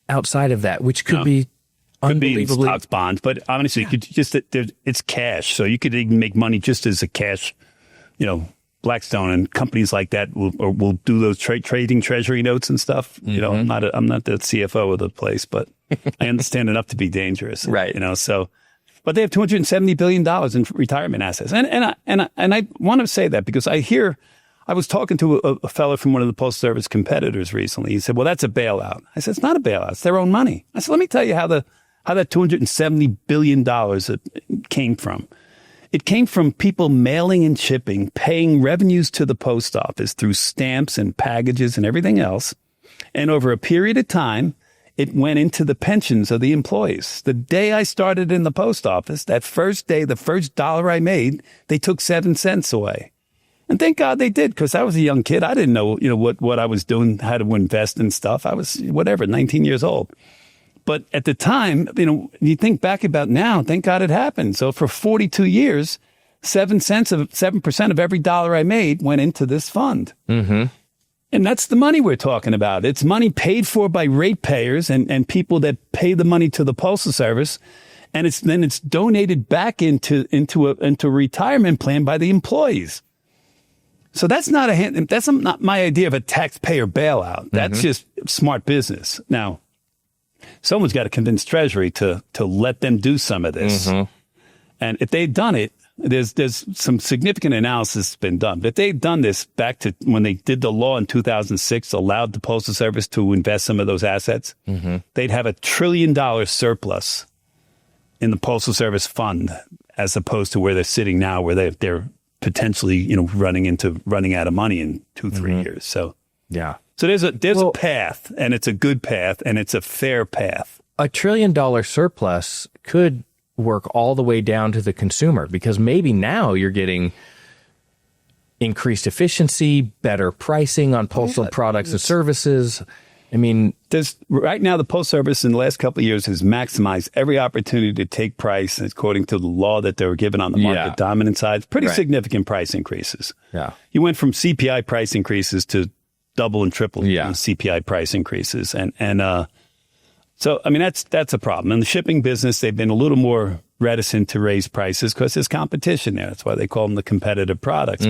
C: outside of that, which could be unbelievably
A: stocks, bonds, but honestly, you could it's cash, so you could even make money just as a cash. Blackstone and companies like that will do those trading treasury notes and stuff. I'm not the CFO of the place, but I understand enough to be dangerous,
C: right?
A: But they have $270 billion in retirement assets, and I want to say that because I was talking to a fellow from one of the Postal Service competitors recently. He said, well, that's a bailout. I said, it's not a bailout. It's their own money. I said, let me tell you how that $270 billion came from. It came from people mailing and shipping, paying revenues to the post office through stamps and packages and everything else. And over a period of time, it went into the pensions of the employees. The day I started in the post office, that first day, the first dollar I made, they took 7 cents away. And thank God they did, because I was a young kid. I didn't know, what I was doing, how to invest in stuff. I was, 19 years old. But at the time, you think back about now, thank God it happened. So for 42 years, 7% of every dollar I made went into this fund. Mm-hmm. And that's the money we're talking about. It's money paid for by ratepayers and people that pay the money to the Postal Service. And it's donated back into a retirement plan by the employees. So that's not my idea of a taxpayer bailout. That's just smart business. Now, someone's got to convince Treasury to let them do some of this. Mm-hmm. And if they'd done it, there's some significant analysis been done. But if they'd done this back to when they did the law in 2006, allowed the Postal Service to invest some of those assets, they'd have $1 trillion surplus in the Postal Service fund, as opposed to where they're sitting now, where they're potentially, running out of money in 2-3 years. So,
C: yeah.
A: So there's a path, and it's a good path, and it's a fair path.
C: $1 trillion surplus could work all the way down to the consumer, because maybe now you're getting increased efficiency, better pricing on postal products and services. I mean,
A: right now, the Postal Service in the last couple of years has maximized every opportunity to take price according to the law that they were given on the market dominant side. Pretty significant price increases.
C: Yeah.
A: You went from CPI price increases to double and triple CPI price increases. So, I mean, that's a problem. In the shipping business, they've been a little more reticent to raise prices because there's competition there. That's why they call them the competitive products.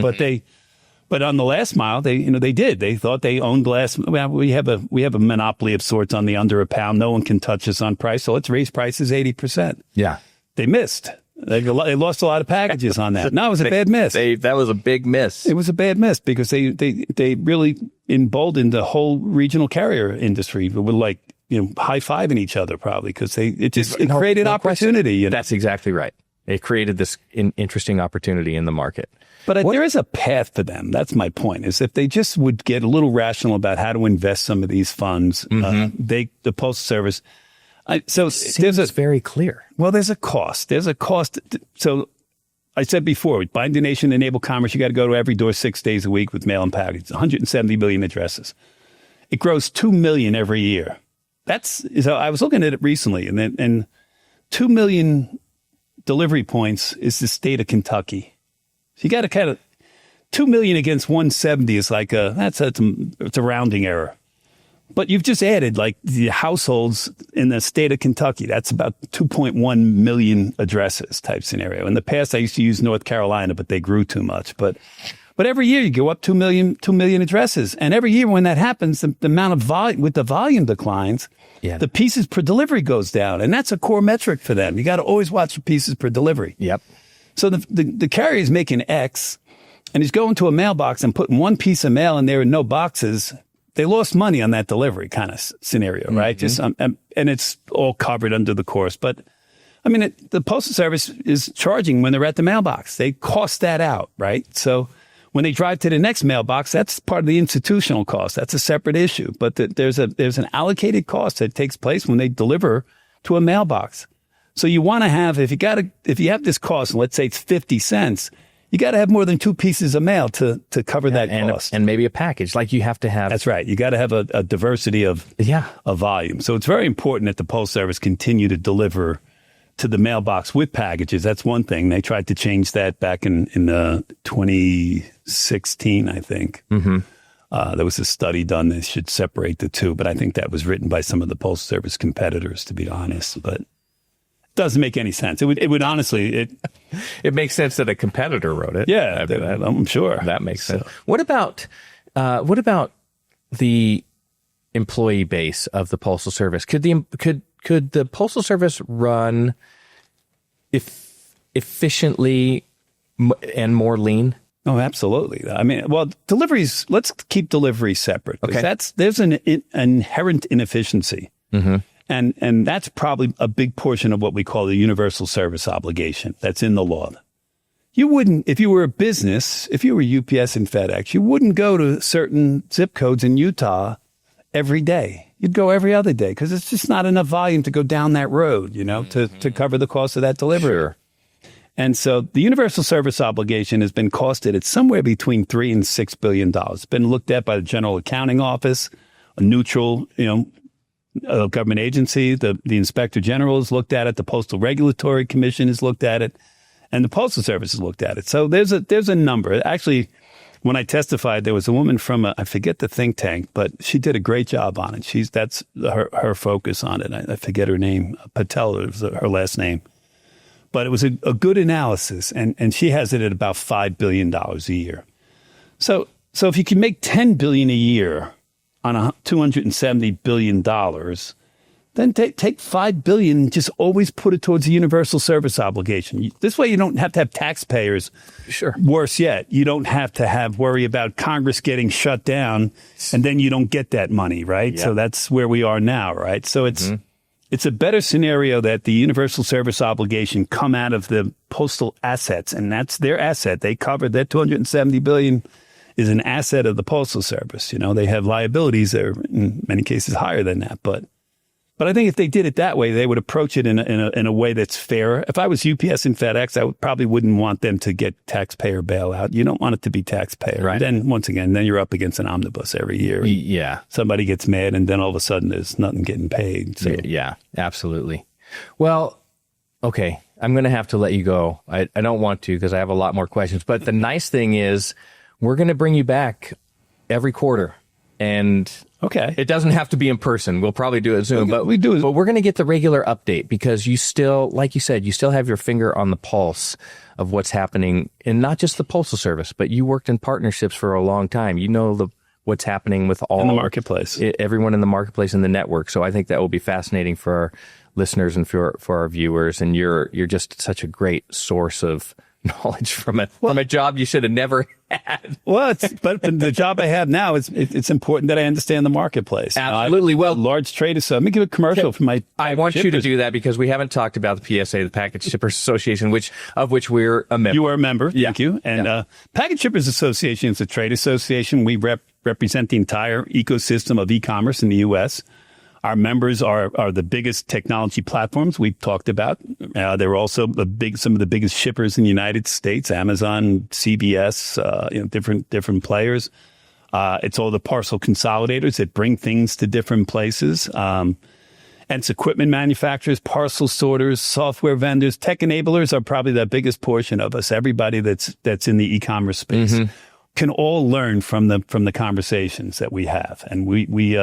A: But on the last mile, they did. They thought they owned we have a monopoly of sorts on the under a pound. No one can touch us on price. So let's raise prices 80%.
C: Yeah.
A: They missed. They lost a lot of packages on that. No, it was a bad miss.
C: That was a big miss.
A: It was a bad miss because they really emboldened the whole regional carrier industry with high-fiving each other probably because it created opportunity.
C: That's exactly right. It created this interesting opportunity in the market.
A: But there is a path for them. That's my point, is if they just would get a little rational about how to invest some of these funds, the Postal Service.
C: It's very clear.
A: Well, there's a cost. So I said before, bind the nation, enable commerce, you got to go to every door 6 days a week with mail and package, 170 billion addresses. It grows 2 million every year. So I was looking at it recently, and 2 million delivery points is the state of Kentucky. So you got to kind of 2 million against 170 is like it's a rounding error. But you've just added like the households in the state of Kentucky. That's about 2.1 million addresses type scenario. In the past, I used to use North Carolina, but they grew too much. But every year you go up 2 million addresses. And every year when that happens, the amount of volume, with the volume declines, the pieces per delivery goes down. And that's a core metric for them. You got to always watch the pieces per delivery.
C: Yep.
A: So the carrier is making X and he's going to a mailbox and putting one piece of mail in there and no boxes. They lost money on that delivery kind of scenario, right? Just and it's all covered under the course. But I mean, the Postal Service is charging when they're at the mailbox. They cost that out, right? So when they drive to the next mailbox, that's part of the institutional cost. That's a separate issue. But there's an allocated cost that takes place when they deliver to a mailbox. So you want to have, if you have this cost, let's say it's 50 cents, you got to have more than two pieces of mail to cover that cost.
C: And maybe a package, like you have to have.
A: That's right. You got to have a diversity of volume. So it's very important that the Postal Service continue to deliver to the mailbox with packages. That's one thing. They tried to change that back in 2016, I think. There was a study done that should separate the two, but I think that was written by some of the Postal Service competitors, to be honest. But doesn't make any sense. It would honestly,
C: it makes sense that a competitor wrote it.
A: Yeah, I'm sure
C: that makes sense. What about the employee base of the Postal Service? Could the Postal Service run efficiently and more lean? Oh,
A: absolutely. I mean, well, deliveries. Let's keep deliveries separate. Okay, there's an inherent inefficiency. And that's probably a big portion of what we call the universal service obligation that's in the law. You wouldn't, if you were a business, if you were UPS and FedEx, you wouldn't go to certain zip codes in Utah every day. You'd go every other day because it's just not enough volume to go down that road, to cover the cost of that delivery.
C: Sure.
A: And so the universal service obligation has been costed at somewhere between $3 and $6 billion. It's been looked at by the General Accounting Office, a neutral, government agency. The Inspector General has looked at it. The Postal Regulatory Commission has looked at it, and the Postal Service has looked at it. So there's a number. Actually, when I testified, there was a woman from I forget the think tank, but she did a great job on it. That's her focus on it. I forget her name. Patel was her last name, but it was a good analysis, and she has it at about $5 billion a year. So if you can make $10 billion a year on $270 billion, then take $5 billion and just always put it towards the universal service obligation. This way you don't have to have taxpayers.
C: Sure.
A: Worse yet, you don't have to worry about Congress getting shut down and then you don't get that money, right? Yeah. So that's where we are now, right? So it's a better scenario that the universal service obligation come out of the postal assets, and that's their asset. They covered that $270 billion is an asset of the Postal Service. They have liabilities that are in many cases higher than that, but But I think if they did it that way, they would approach it in a way that's fair. If I was UPS and FedEx, I probably wouldn't want them to get taxpayer bailout. You don't want it to be taxpayer.
C: Right.
A: Then once again, then you're up against an omnibus every year.
C: Yeah.
A: Somebody gets mad, and then all of a sudden there's nothing getting paid. So.
C: Yeah, absolutely. Well, okay, I'm going to have to let you go. I don't want to because I have a lot more questions. But the nice thing is we're going to bring you back every quarter. And
A: okay,
C: it doesn't have to be in person. We'll probably do it Zoom, but we're going to get the regular update because you still, like you said, you still have your finger on the pulse of what's happening, and not just the Postal Service, but you worked in partnerships for a long time. You know what's happening with all
A: in the marketplace,
C: everyone in the marketplace and the network. So I think that will be fascinating for our listeners and for our viewers. And you're just such a great source of knowledge from a job you should have never had.
A: Well, but the job I have now it's important that I understand the marketplace.
C: Absolutely. Well,
A: large trade. So let me give a commercial for my.
C: I want you to do that because we haven't talked about the PSA, the Package Shippers Association, of which we're a member.
A: You are a member. Thank you. And Package Shippers Association is a trade association. We represent the entire ecosystem of e-commerce in the U.S. Our members are the biggest technology platforms we've talked about. They're also some of the biggest shippers in the United States, Amazon, CBS, different players. It's all the parcel consolidators that bring things to different places. And it's equipment manufacturers, parcel sorters, software vendors, tech enablers are probably the biggest portion of us. Everybody that's in the e-commerce space can all learn from the conversations that we have. And we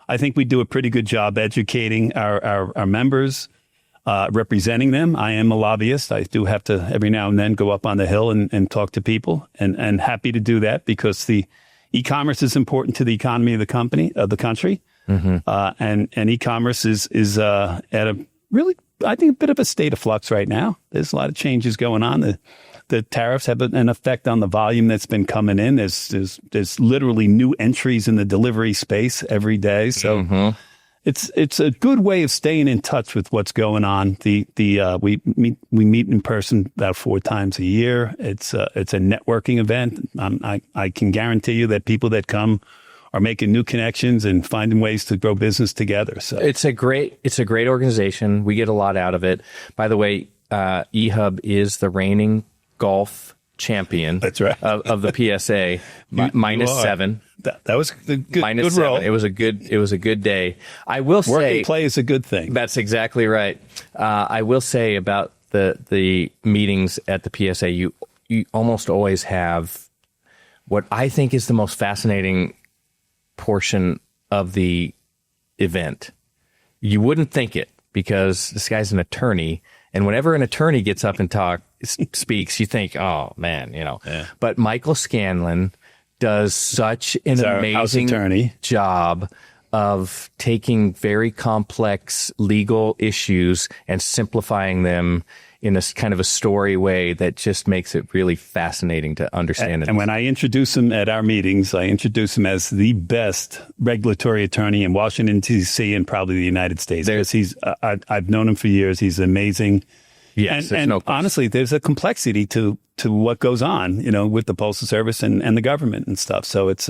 A: I think we do a pretty good job educating our members, representing them. I am a lobbyist. I do have to every now and then go up on the Hill and talk to people, and happy to do that because the e-commerce is important to the economy of the country. And e-commerce is at a really, I think, a bit of a state of flux right now. There's a lot of changes going on. The tariffs have an effect on the volume that's been coming in. There's literally new entries in the delivery space every day. So it's a good way of staying in touch with what's going on. We meet in person about 4 times a year. It's a networking event. I can guarantee you that people that come are making new connections and finding ways to grow business together. So
C: it's a great organization. We get a lot out of it. By the way, eHub is the reigning golf champion.
A: That's right.
C: of the PSA. -7.
A: That was a good
C: -7.
A: roll.
C: It was a good day. I will say,
A: work and play is a good thing.
C: That's exactly right. I will say about the meetings at the PSA, you almost always have what I think is the most fascinating portion of the event. You wouldn't think it because this guy's an attorney, and whenever an attorney gets up and speaks, you think, oh man, Yeah. But Michael Scanlon does such an amazing job of taking very complex legal issues and simplifying them in a kind of a story way that just makes it really fascinating to understand.
A: And when I introduce him at our meetings, I introduce him as the best regulatory attorney in Washington, D.C. and probably the United States. Because I've known him for years. He's amazing.
C: Yes,
A: and honestly, there's a complexity to what goes on, with the Postal Service and the government and stuff. So it's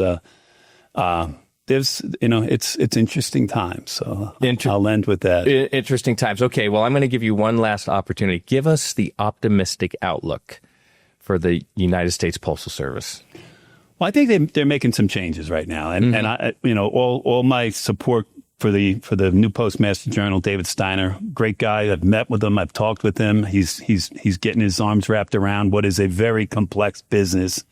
A: it's interesting times. So I'll end with that.
C: Interesting times. Okay, well, I'm going to give you one last opportunity. Give us the optimistic outlook for the United States Postal Service.
A: Well, I think they're making some changes right now, and I, all my support for the new Postmaster General, David Steiner, great guy. I've met with him. I've talked with him. He's getting his arms wrapped around what is a very complex business.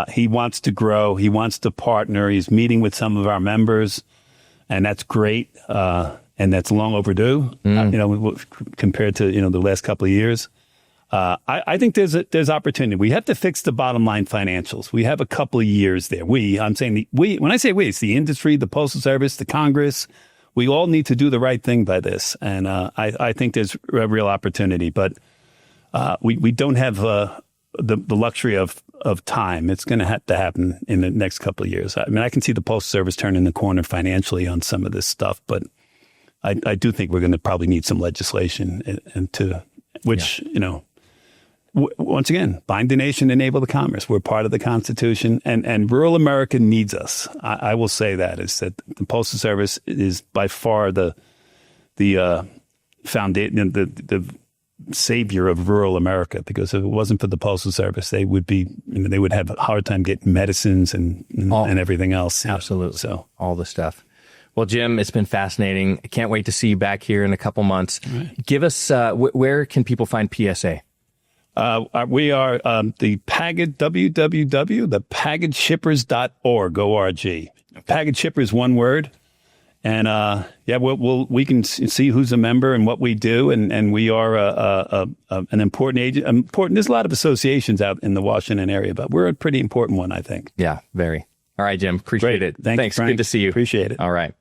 A: He wants to grow. He wants to partner. He's meeting with some of our members, and that's great. And that's long overdue, compared to, the last couple of years. I think there's opportunity. We have to fix the bottom line financials. We have a couple of years there. I'm saying when I say we, it's the industry, the Postal Service, the Congress. We all need to do the right thing by this. And I think there's a real opportunity, but we don't have the luxury of time. It's going to have to happen in the next couple of years. I mean, I can see the Postal Service turning the corner financially on some of this stuff, but I do think we're going to probably need some legislation once again, bind the nation, enable the commerce. We're part of the Constitution, and rural America needs us. I will say that the Postal Service is by far the the foundation, the savior of rural America, because if it wasn't for the Postal Service, they would have a hard time getting medicines and everything else.
C: Absolutely.
A: So
C: all the stuff. Well, Jim, it's been fascinating. I can't wait to see you back here in a couple months. Right. Give us, where can people find PSA?
A: We are the Package, thepackageshippers.org, O-R-G. Package shipper is one word. And we can see who's a member and what we do, and we are an important agent. There's a lot of associations out in the Washington area, but we're a pretty important one, I think.
C: Yeah, very. All right, Jim. Appreciate it. Thanks.
A: Frank.
C: Good to see you.
A: Appreciate it.
C: All right.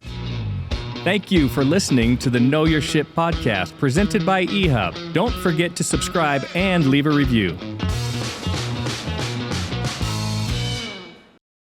B: Thank you for listening to the Know Your Ship podcast presented by eHub. Don't forget to subscribe and leave a review.